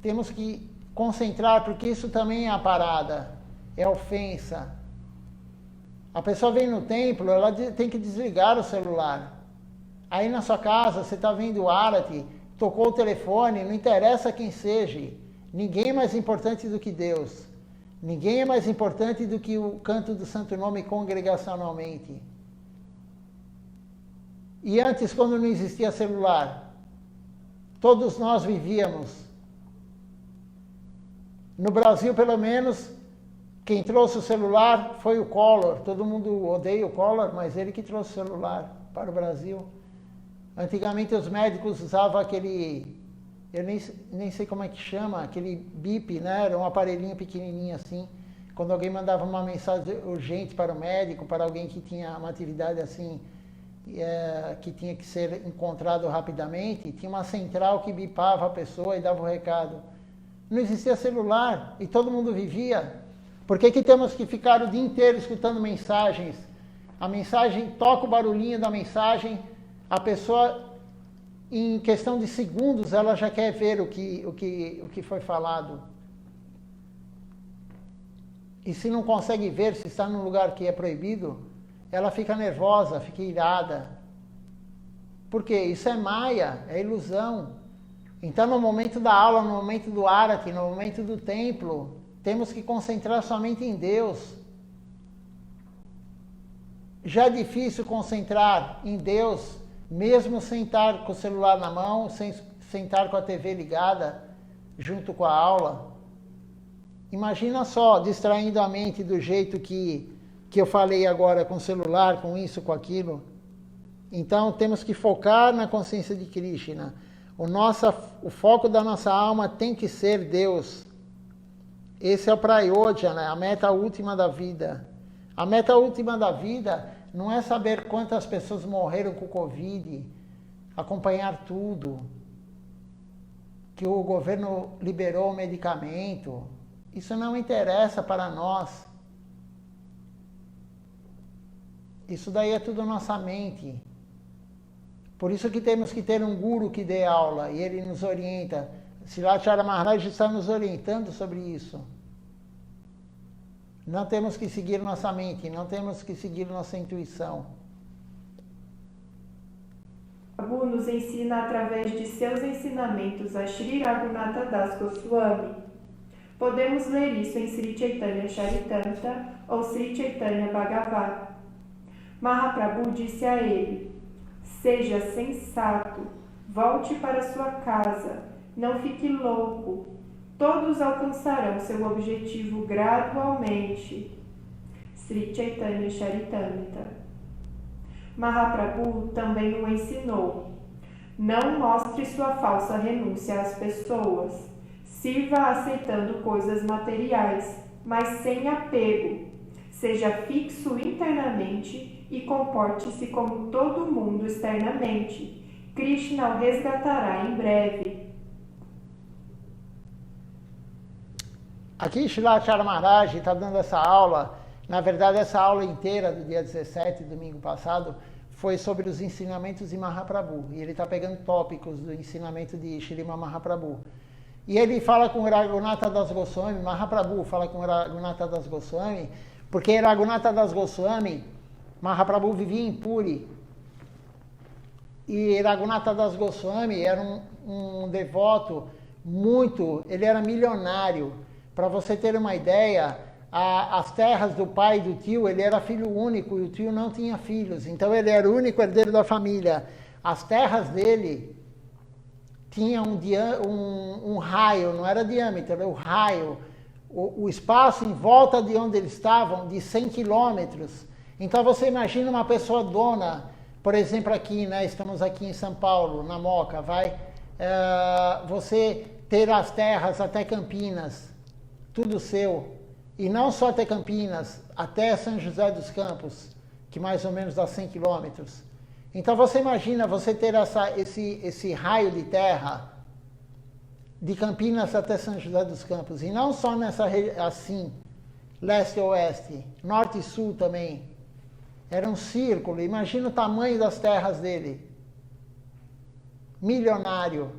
Temos que concentrar, porque isso também é a parada, é ofensa. A pessoa vem no templo, ela tem que desligar o celular. Aí na sua casa, você está vendo o Arati, tocou o telefone, não interessa quem seja. Ninguém é mais importante do que Deus. Ninguém é mais importante do que o canto do Santo Nome congregacionalmente. E antes, quando não existia celular, todos nós vivíamos. No Brasil, pelo menos, quem trouxe o celular foi o Collor. Todo mundo odeia o Collor, mas ele que trouxe o celular para o Brasil. Antigamente os médicos usavam aquele, eu nem sei como é que chama, aquele bip, né? Era um aparelhinho pequenininho assim. Quando alguém mandava uma mensagem urgente para o médico, para alguém que tinha uma atividade assim, que tinha que ser encontrado rapidamente, tinha uma central que bipava a pessoa e dava o recado. Não existia celular e todo mundo vivia. Por que temos que ficar o dia inteiro escutando mensagens? A mensagem, toca o barulhinho da mensagem, a pessoa, em questão de segundos, ela já quer ver o que foi falado. E se não consegue ver, se está num lugar que é proibido, ela fica nervosa, fica irada. Por quê? Isso é maia, é ilusão. Então, no momento da aula, no momento do Arati, no momento do templo, temos que concentrar somente em Deus. Já é difícil concentrar em Deus, mesmo sem estar com o celular na mão, sem estar com a TV ligada, junto com a aula. Imagina só, distraindo a mente do jeito que eu falei agora, com o celular, com isso, com aquilo. Então, temos que focar na consciência de Krishna. O foco da nossa alma tem que ser Deus. Esse é o Prayojana, a meta última da vida. A meta última da vida não é saber quantas pessoas morreram com Covid, acompanhar tudo, que o governo liberou o medicamento. Isso não interessa para nós. Isso daí é tudo nossa mente. Por isso que temos que ter um guru que dê aula e ele nos orienta. Srilacharya Maharaj está nos orientando sobre isso. Não temos que seguir nossa mente, não temos que seguir nossa intuição. Prabhu nos ensina através de seus ensinamentos a Shri Raghunatha Das Goswami. Podemos ler isso em Sri Chaitanya Charitamrita ou Sri Chaitanya Bhagavat. Mahaprabhu disse a ele: seja sensato, volte para sua casa, não fique louco. Todos alcançarão seu objetivo gradualmente. Sri Chaitanya Charitamrita. Mahaprabhu também o ensinou: não mostre sua falsa renúncia às pessoas. Sirva aceitando coisas materiais, mas sem apego. Seja fixo internamente e comporte-se como todo mundo externamente. Krishna o resgatará em breve. Aqui Srilacharya Maharaj está dando essa aula. Na verdade, essa aula inteira do dia 17, domingo passado, foi sobre os ensinamentos de Mahaprabhu. E ele está pegando tópicos do ensinamento de Srimad Mahaprabhu. E ele fala com Raghunatha Das Goswami, Mahaprabhu fala com Raghunatha Das Goswami, porque Raghunatha Das Goswami, Mahaprabhu vivia em Puri. E Raghunatha Das Goswami era um devoto ele era milionário. Para você ter uma ideia, as terras do pai e do tio, ele era filho único e o tio não tinha filhos. Então ele era o único herdeiro da família. As terras dele tinham um raio, não era diâmetro, era o raio, o espaço em volta de onde eles estavam, de 100 quilômetros. Então você imagina uma pessoa dona, por exemplo aqui, né, estamos aqui em São Paulo, na Moca, você ter as terras até Campinas, tudo seu, e não só até Campinas, até São José dos Campos, que mais ou menos dá 100 quilômetros. Então você imagina você ter esse raio de terra de Campinas até São José dos Campos, e não só assim, leste e oeste, norte e sul também. Era um círculo, imagina o tamanho das terras dele. Milionário.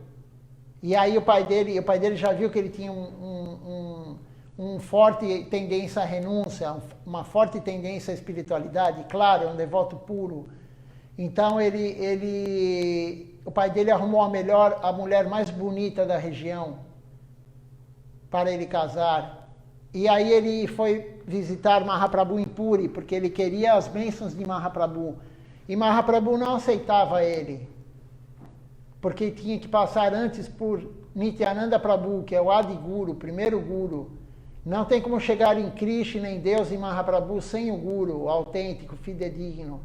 E aí o pai dele já viu que ele tinha um forte tendência à renúncia, uma forte tendência à espiritualidade, claro, é um devoto puro. Então o pai dele arrumou a mulher mais bonita da região para ele casar. E aí ele foi visitar Mahaprabhu em Puri, porque ele queria as bênçãos de Mahaprabhu. E Mahaprabhu não aceitava ele, porque tinha que passar antes por Nityananda Prabhu, que é o Adi Guru, o primeiro Guru. Não tem como chegar em Krishna, em Deus e Mahaprabhu sem o Guru, o autêntico, fidedigno.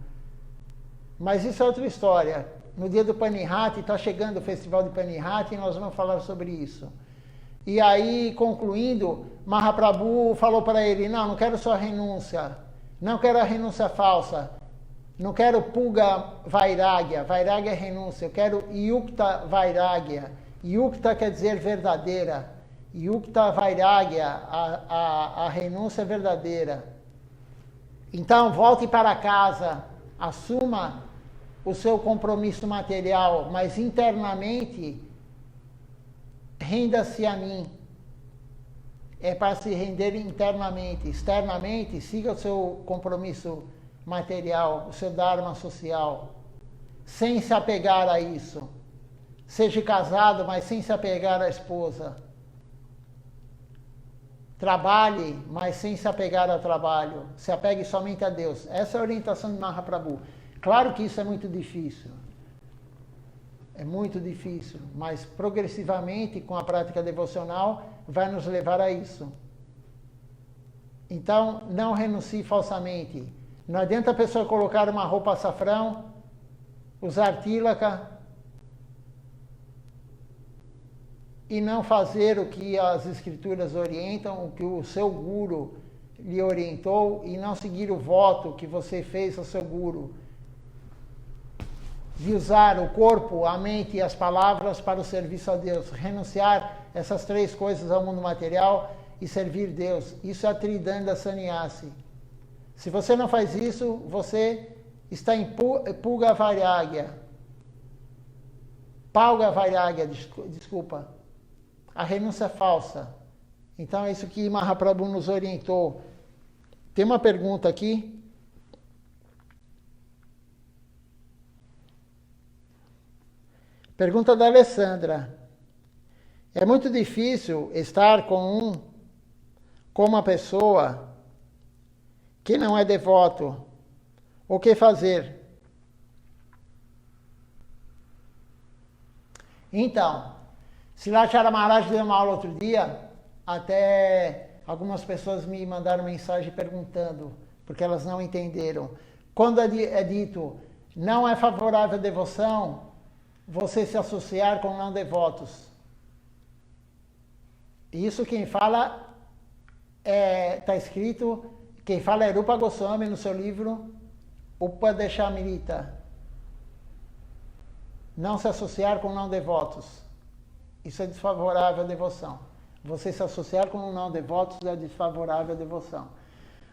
Mas isso é outra história. No dia do Panihati, está chegando o festival de Panihati e nós vamos falar sobre isso. E aí, concluindo, Mahaprabhu falou para ele, não quero só renúncia, não quero a renúncia falsa, não quero Puga Vairagya, Vairagya é renúncia, eu quero Yukta Vairagya. Yukta quer dizer verdadeira, Yukta Vairagya, a renúncia verdadeira. Então, volte para casa, assuma o seu compromisso material, mas internamente, renda-se a mim. É para se render internamente. Externamente, siga o seu compromisso material, o seu dharma social, sem se apegar a isso. Seja casado, mas sem se apegar à esposa. Trabalhe, mas sem se apegar ao trabalho. Se apegue somente a Deus. Essa é a orientação de Mahaprabhu. Claro que isso é muito difícil. É muito difícil, mas progressivamente, com a prática devocional, vai nos levar a isso. Então, não renuncie falsamente. Não adianta a pessoa colocar uma roupa açafrão, usar tílaka e não fazer o que as escrituras orientam, o que o seu guru lhe orientou, e não seguir o voto que você fez ao seu guru, de usar o corpo, a mente e as palavras para o serviço a Deus. Renunciar essas três coisas ao mundo material e servir Deus. Isso é a Tridanda Sannyasi. Se você não faz isso, você está em Puga Vairagya. Pauga Vairagya, desculpa. A renúncia falsa. Então é isso que Mahaprabhu nos orientou. Tem uma pergunta aqui. Pergunta da Alessandra. É muito difícil estar com uma pessoa que não é devoto. O que fazer? Então, Silachara Maharaj deu uma aula outro dia, até algumas pessoas me mandaram mensagem perguntando, porque elas não entenderam. Quando é dito, não é favorável a devoção, você se associar com não devotos. Isso quem fala, está escrito, quem fala é Rupa Goswami no seu livro Upadeshamrita. Não se associar com não devotos. Isso é desfavorável à devoção. Você se associar com não devotos é desfavorável à devoção.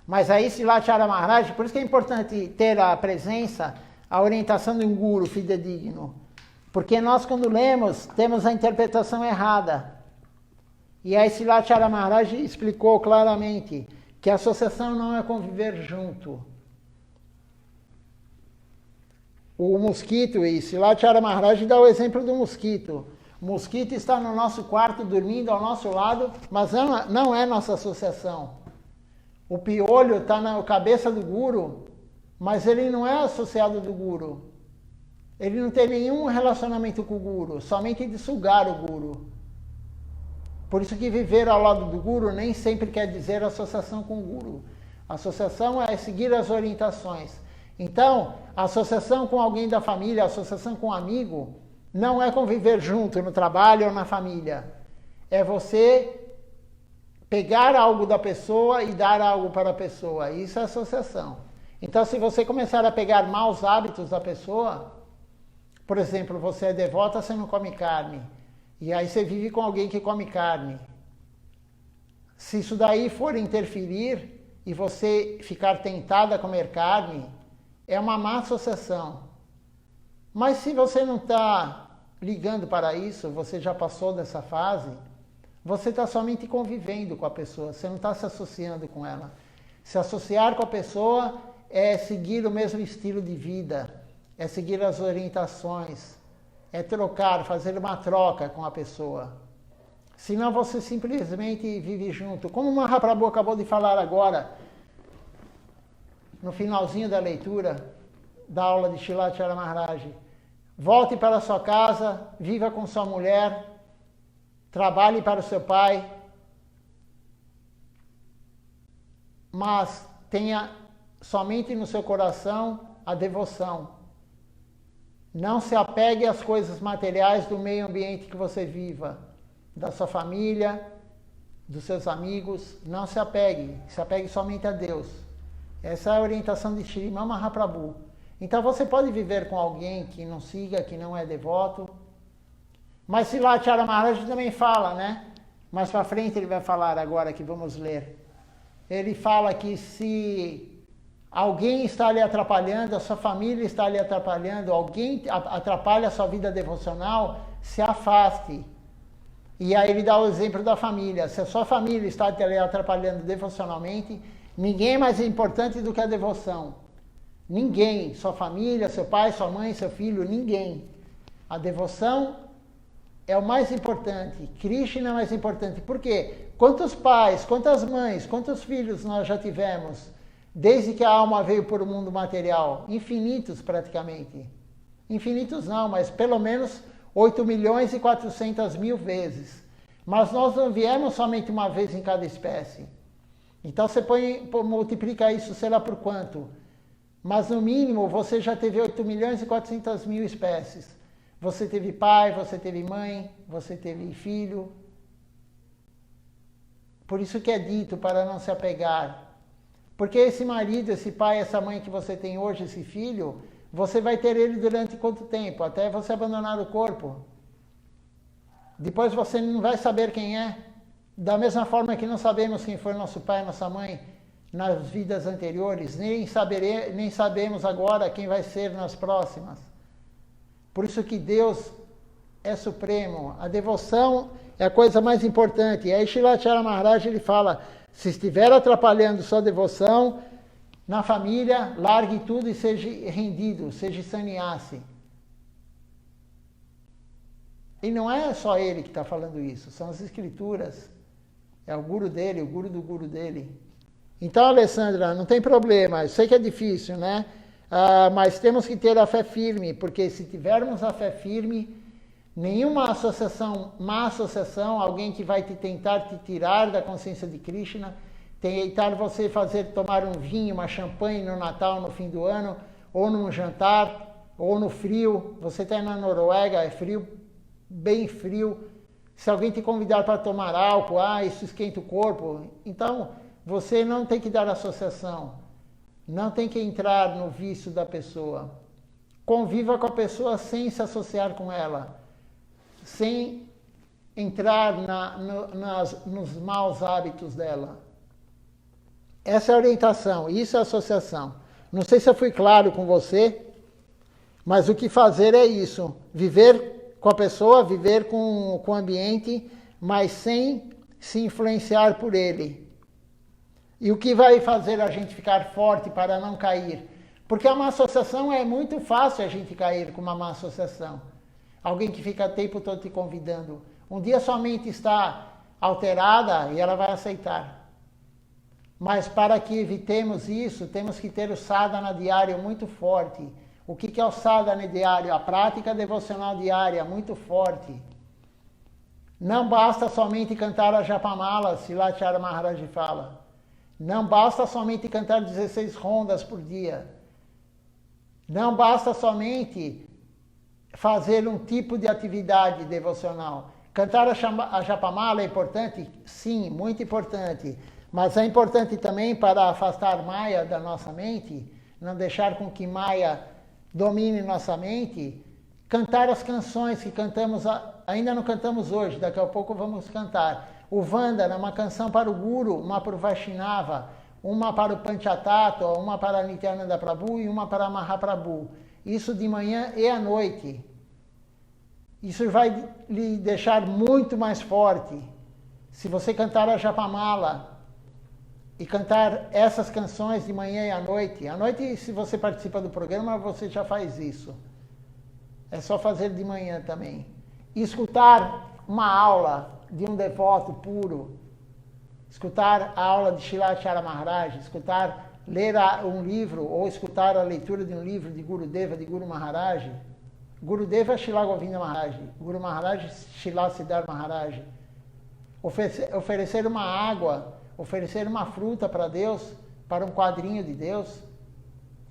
Mas aí Silachara Maharaj, por isso que é importante ter a presença a orientação de um guru fidedigno? Porque nós, quando lemos, temos a interpretação errada. E aí Silachara Maharaj explicou claramente que a associação não é conviver junto. O mosquito, e Silachara Maharaj dá o exemplo do mosquito. O mosquito está no nosso quarto, dormindo ao nosso lado, mas não é nossa associação. O piolho está na cabeça do guru, mas ele não é associado do guru. Ele não tem nenhum relacionamento com o guru, somente de sugar o guru. Por isso que viver ao lado do guru nem sempre quer dizer associação com o guru. Associação é seguir as orientações. Então, a associação com alguém da família, a associação com um amigo, não é conviver junto no trabalho ou na família. É você pegar algo da pessoa e dar algo para a pessoa. Isso é associação. Então, se você começar a pegar maus hábitos da pessoa, por exemplo, você é devota, você não come carne. E aí você vive com alguém que come carne. Se isso daí for interferir e você ficar tentada a comer carne, é uma má associação. Mas se você não está ligando para isso, você já passou dessa fase, você está somente convivendo com a pessoa, você não está se associando com ela. Se associar com a pessoa é seguir o mesmo estilo de vida, é seguir as orientações, é trocar, fazer uma troca com a pessoa. Senão você simplesmente vive junto. Como o Mahaprabhu acabou de falar agora, no finalzinho da leitura da aula de Silachara Maharaj. Volte para sua casa, viva com sua mulher, trabalhe para o seu pai, mas tenha somente no seu coração a devoção. Não se apegue às coisas materiais do meio ambiente que você viva, da sua família, dos seus amigos. Não se apegue somente a Deus. Essa é a orientação de Srimad Mahaprabhu. Então você pode viver com alguém que não siga, que não é devoto. Mas Silachara Maharaj também fala, né? Mais para frente ele vai falar agora que vamos ler. Ele fala que se alguém está lhe atrapalhando, a sua família está lhe atrapalhando, alguém atrapalha a sua vida devocional, se afaste. E aí ele dá o exemplo da família. Se a sua família está lhe atrapalhando devocionalmente, ninguém é mais importante do que a devoção. Ninguém. Sua família, seu pai, sua mãe, seu filho, ninguém. A devoção é o mais importante. Krishna é o mais importante. Por quê? Quantos pais, quantas mães, quantos filhos nós já tivemos desde que a alma veio para o mundo material? Infinitos, praticamente. Infinitos não, mas pelo menos 8.400.000 vezes. Mas nós não viemos somente uma vez em cada espécie. Então você multiplica isso, sei lá por quanto. Mas no mínimo você já teve 8.400.000 espécies. Você teve pai, você teve mãe, você teve filho. Por isso que é dito para não se apegar. Porque esse marido, esse pai, essa mãe que você tem hoje, esse filho, você vai ter ele durante quanto tempo? Até você abandonar o corpo. Depois você não vai saber quem é. Da mesma forma que não sabemos quem foi nosso pai, nossa mãe nas vidas anteriores, nem sabemos agora quem vai ser nas próximas. Por isso que Deus é supremo. A devoção é a coisa mais importante. E aí Silachara Maharaj ele fala, se estiver atrapalhando sua devoção na família, largue tudo e seja rendido, seja sannyasi. E não é só ele que está falando isso, são as escrituras. É o guru dele, o guru do guru dele. Então, Alessandra, não tem problema, eu sei que é difícil, né? Mas temos que ter a fé firme, porque se tivermos a fé firme, nenhuma associação, má associação, alguém que vai tentar te tirar da consciência de Krishna, tentar você tomar um vinho, uma champanhe no Natal, no fim do ano, ou num jantar, ou no frio. Você está na Noruega, é frio, bem frio. Se alguém te convidar para tomar álcool, isso esquenta o corpo. Então, você não tem que dar associação. Não tem que entrar no vício da pessoa. Conviva com a pessoa sem se associar com ela. Sem entrar nos maus hábitos dela. Essa é a orientação, isso é a associação. Não sei se eu fui claro com você. Mas o que fazer é isso, viver com a pessoa, viver com o ambiente, mas sem se influenciar por ele. E o que vai fazer a gente ficar forte para não cair? Porque a má associação é muito fácil a gente cair com uma má associação. Alguém que fica o tempo todo te convidando. Um dia sua mente está alterada e ela vai aceitar. Mas para que evitemos isso, temos que ter o sadhana diário muito forte. O que é o sadhana diário? A prática devocional diária muito forte. Não basta somente cantar a Japamala, Silachara Maharaj fala. Não basta somente cantar 16 rondas por dia. Não basta somente fazer um tipo de atividade devocional. Cantar a Japamala é importante? Sim, muito importante. Mas é importante também para afastar Maya da nossa mente, não deixar com que Maya domine nossa mente, cantar as canções que cantamos, ainda não cantamos hoje, daqui a pouco vamos cantar. O Vandana, uma canção para o Guru, uma para o Vaishnava, uma para o Panchatattva, uma para Nityananda Prabhu e uma para Mahaprabhu. Isso de manhã e à noite. Isso vai lhe deixar muito mais forte. Se você cantar a Japamala e cantar essas canções de manhã e à noite, se você participa do programa, você já faz isso. É só fazer de manhã também. E escutar uma aula de um devoto puro, escutar a aula de Shilachara Maharaj, ler um livro ou escutar a leitura de um livro de Gurudeva, de Guru Maharaj. Gurudeva Shila Govinda Maharaj, Guru Maharaj Shila Siddhar Maharaj. Oferecer uma água, oferecer uma fruta para Deus, para um quadrinho de Deus.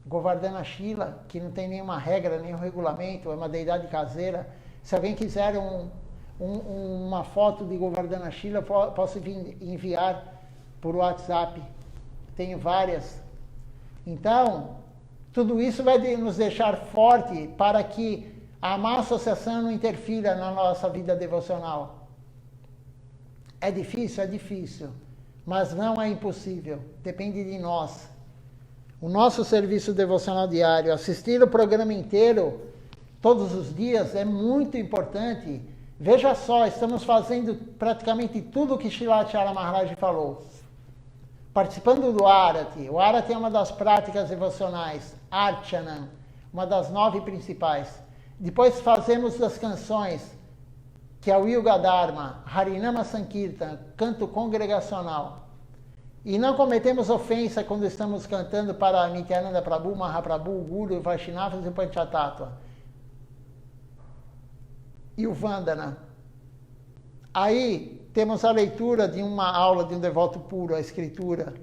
Govardhana Shila, que não tem nenhuma regra, nenhum regulamento, é uma deidade caseira. Se alguém quiser uma foto de Govardhana Shila, posso enviar por WhatsApp. Tenho várias. Então, tudo isso vai nos deixar forte para que a má associação não interfira na nossa vida devocional. É difícil, mas não é impossível. Depende de nós. O nosso serviço devocional diário, assistir o programa inteiro, todos os dias, é muito importante. Veja só, estamos fazendo praticamente tudo o que Shilachara Maharaj falou. Participando do Arati. O Arati é uma das práticas devocionais. Archana, uma das 9 principais. Depois fazemos as canções, que é o Yuga Dharma, Harinama Sankirtan, canto congregacional. E não cometemos ofensa quando estamos cantando para Nityananda Prabhu, Mahaprabhu, Guru, Vaishnavas e Panchatattva. E o Vandana. Aí temos a leitura de uma aula de um devoto puro, a escritura.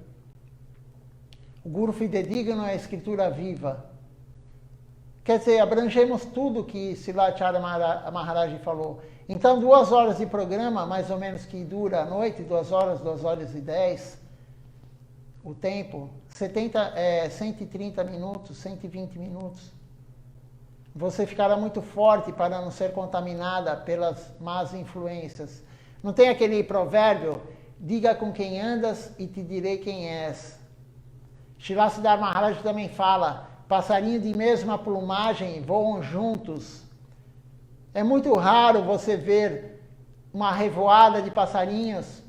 O Guru fidedigno é a escritura viva. Quer dizer, abrangemos tudo que Silachara Maharaj falou. Então, 2 horas de programa, mais ou menos, que dura a noite, 2 horas e 10. O tempo, 130 minutos, 120 minutos. Você ficará muito forte para não ser contaminada pelas más influências. Não tem aquele provérbio, diga com quem andas e te direi quem és. Shila Siddhar Maharaj também fala, passarinhos de mesma plumagem voam juntos. É muito raro você ver uma revoada de passarinhos,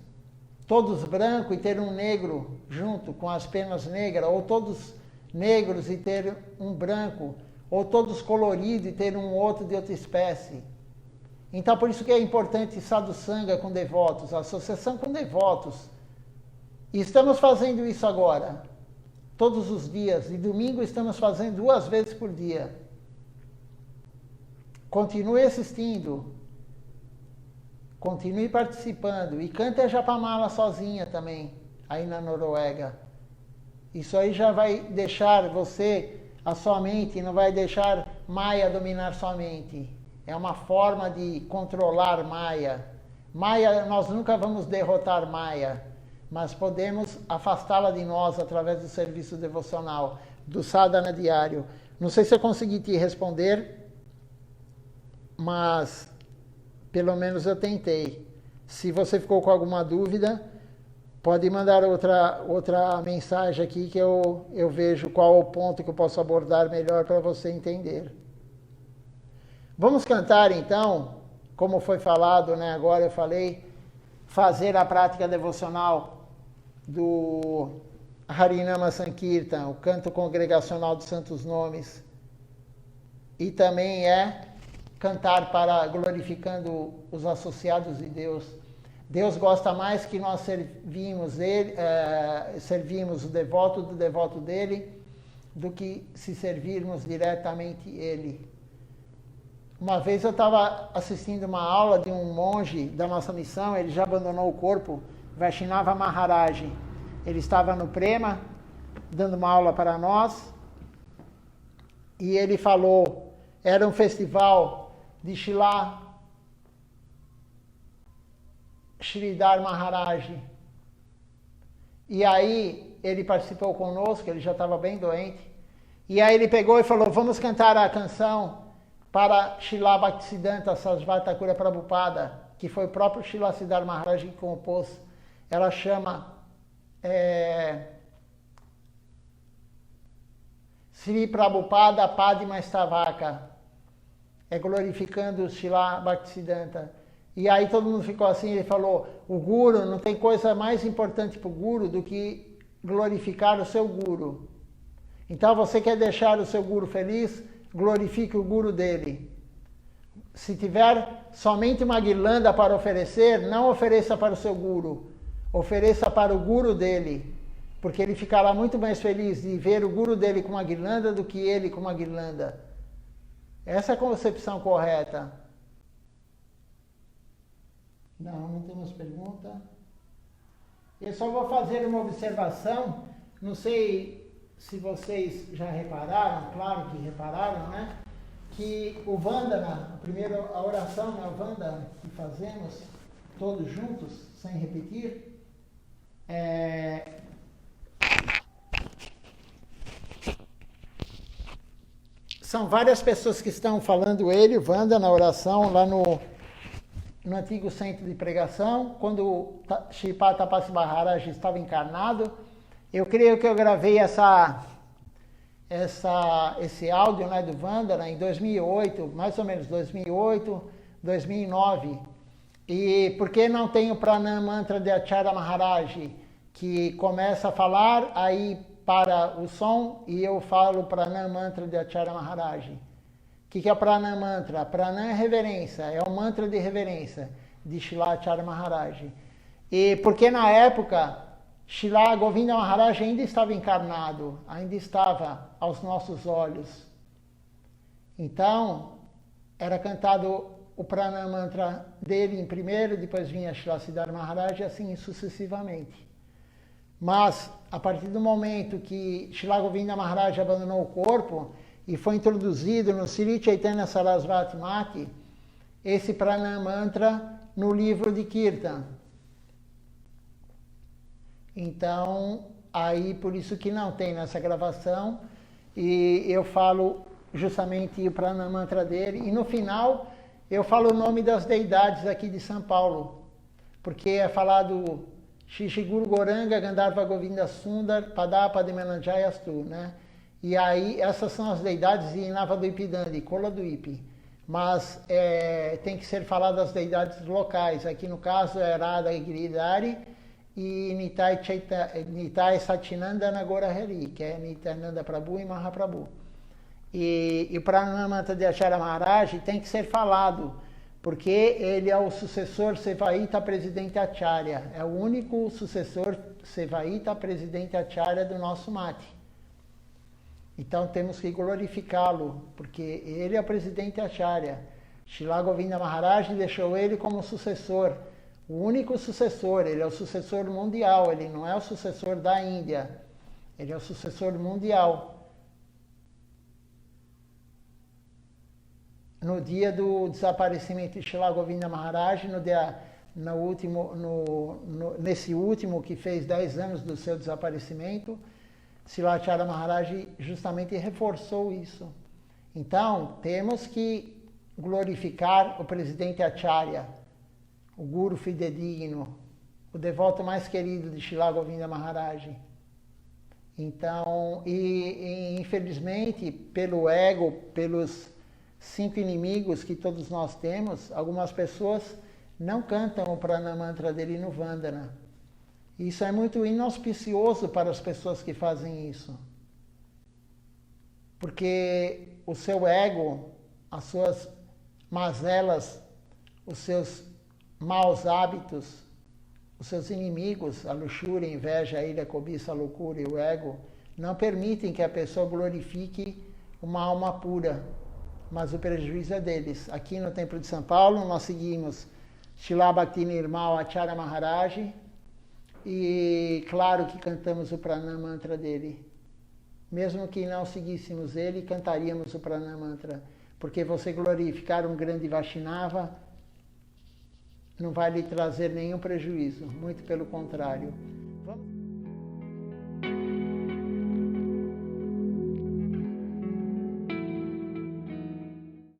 todos brancos e ter um negro junto com as penas negras, ou todos negros e ter um branco, ou todos coloridos e ter um outro de outra espécie. Então, por isso que é importante sadhusanga com devotos, associação com devotos. E estamos fazendo isso agora, todos os dias. E domingo estamos fazendo 2 vezes por dia. Continue assistindo. Continue participando. E cante a Japamala sozinha também, aí na Noruega. Isso aí já vai deixar você, a sua mente, não vai deixar Maya dominar sua mente. É uma forma de controlar Maya. Maya, nós nunca vamos derrotar Maya, mas podemos afastá-la de nós através do serviço devocional, do sadhana diário. Não sei se eu consegui te responder, mas pelo menos eu tentei. Se você ficou com alguma dúvida, pode mandar outra mensagem aqui que eu vejo qual o ponto que eu posso abordar melhor para você entender. Vamos cantar então, como foi falado, né? Agora eu falei, fazer a prática devocional do Harinama Sankirtan, o canto congregacional dos Santos Nomes. E também cantar para glorificando os associados de Deus. Deus gosta mais que nós servimos o devoto do devoto dele, do que se servirmos diretamente ele. Uma vez eu estava assistindo uma aula de um monge da nossa missão, ele já abandonou o corpo, Vaishnava Maharaj. Ele estava no Prema, dando uma aula para nós, e ele falou, era um festival de Sridhar Maharaj. E aí ele participou conosco, ele já estava bem doente. E aí ele pegou e falou, vamos cantar a canção para Srila Bhaktisiddhanta Sarasvati Thakura Prabhupada, que foi o próprio Srila Sridhar Maharaj que compôs. Ela chama Sri Prabhupada Padma Stavaka, glorificando o Srila Bhaktisiddhanta. E aí todo mundo ficou assim, ele falou, o Guru, não tem coisa mais importante para o Guru do que glorificar o seu Guru. Então você quer deixar o seu Guru feliz, glorifique o Guru dele. Se tiver somente uma guirlanda para oferecer, não ofereça para o seu Guru, ofereça para o Guru dele, porque ele ficará muito mais feliz de ver o Guru dele com uma guirlanda do que ele com uma guirlanda. Essa é a concepção correta. Não temos pergunta. Eu só vou fazer uma observação, não sei se vocês já repararam, claro que repararam, né? Que o Vandana, a oração, né, o Vandana que fazemos todos juntos, sem repetir, são várias pessoas que estão falando ele, o Vandana, na oração, lá no antigo centro de pregação, quando o Shripad Tapasi Maharaj estava encarnado. Eu creio que eu gravei esse áudio, né, do Vandana em 2008, mais ou menos 2008, 2009. E por que não tem o Pranam Mantra de Acharya Maharaj, que começa a falar, aí para o som e eu falo o Pranam Mantra de Acharya Maharaj. O que é o Pranam Mantra? Pranam é reverência, é o mantra de reverência de Srila Acharya Maharaj. E porque na época, Srila Govinda Maharaj ainda estava encarnado, ainda estava aos nossos olhos. Então, era cantado o Pranam Mantra dele em primeiro, depois vinha Srila Siddhar Maharaj e assim sucessivamente. Mas, a partir do momento que Srila Govinda Maharaj abandonou o corpo, e foi introduzido no Sri Chaitanya Sarasvati Mati, esse Pranam Mantra no livro de Kirtan. Então, aí por isso que não tem nessa gravação, e eu falo justamente o Pranam Mantra dele, e no final eu falo o nome das deidades aqui de São Paulo, porque é falado Shri Guru Goranga Gandharva Govinda Sundar Padapadimananjayastu, né? E aí, essas são as deidades de Navadvipidandi, Koladvipi. Mas tem que ser falado as deidades locais. Aqui no caso é Radha Giridhari e Nitai Satchinandana Gorahari, que é Nityananda Prabhu e Mahaprabhu. E o Pranam Mantra de Acharya Maharaj tem que ser falado, porque ele é o sucessor Sevaita Presidente Acharya. É o único sucessor Sevaita Presidente Acharya do nosso Mati. Então temos que glorificá-lo, porque ele é o presidente Acharya. Srila Govinda Maharaj deixou ele como sucessor, o único sucessor, ele é o sucessor mundial, ele não é o sucessor da Índia, ele é o sucessor mundial. No dia do desaparecimento de Srila Govinda Maharaj, nesse último que fez 10 anos do seu desaparecimento, Srila Acharya Maharaj justamente reforçou isso. Então, temos que glorificar o presidente Acharya, o Guru fidedigno, o devoto mais querido de Srila Govinda Maharaj. Então, e infelizmente, pelo ego, pelos 5 inimigos que todos nós temos, algumas pessoas não cantam o Prana Mantra dele no Vandana. Isso é muito inauspicioso para as pessoas que fazem isso. Porque o seu ego, as suas mazelas, os seus maus hábitos, os seus inimigos, a luxúria, a inveja, a ira, a cobiça, a loucura e o ego, não permitem que a pessoa glorifique uma alma pura, mas o prejuízo é deles. Aqui no Templo de São Paulo, nós seguimos Srila Bhakti-Nirmal Acharya Maharaj e claro que cantamos o Prana Mantra dele. Mesmo que não seguíssemos ele, cantaríamos o Prana Mantra, porque você glorificar um grande Vaishnava não vai lhe trazer nenhum prejuízo, muito pelo contrário. Vamos...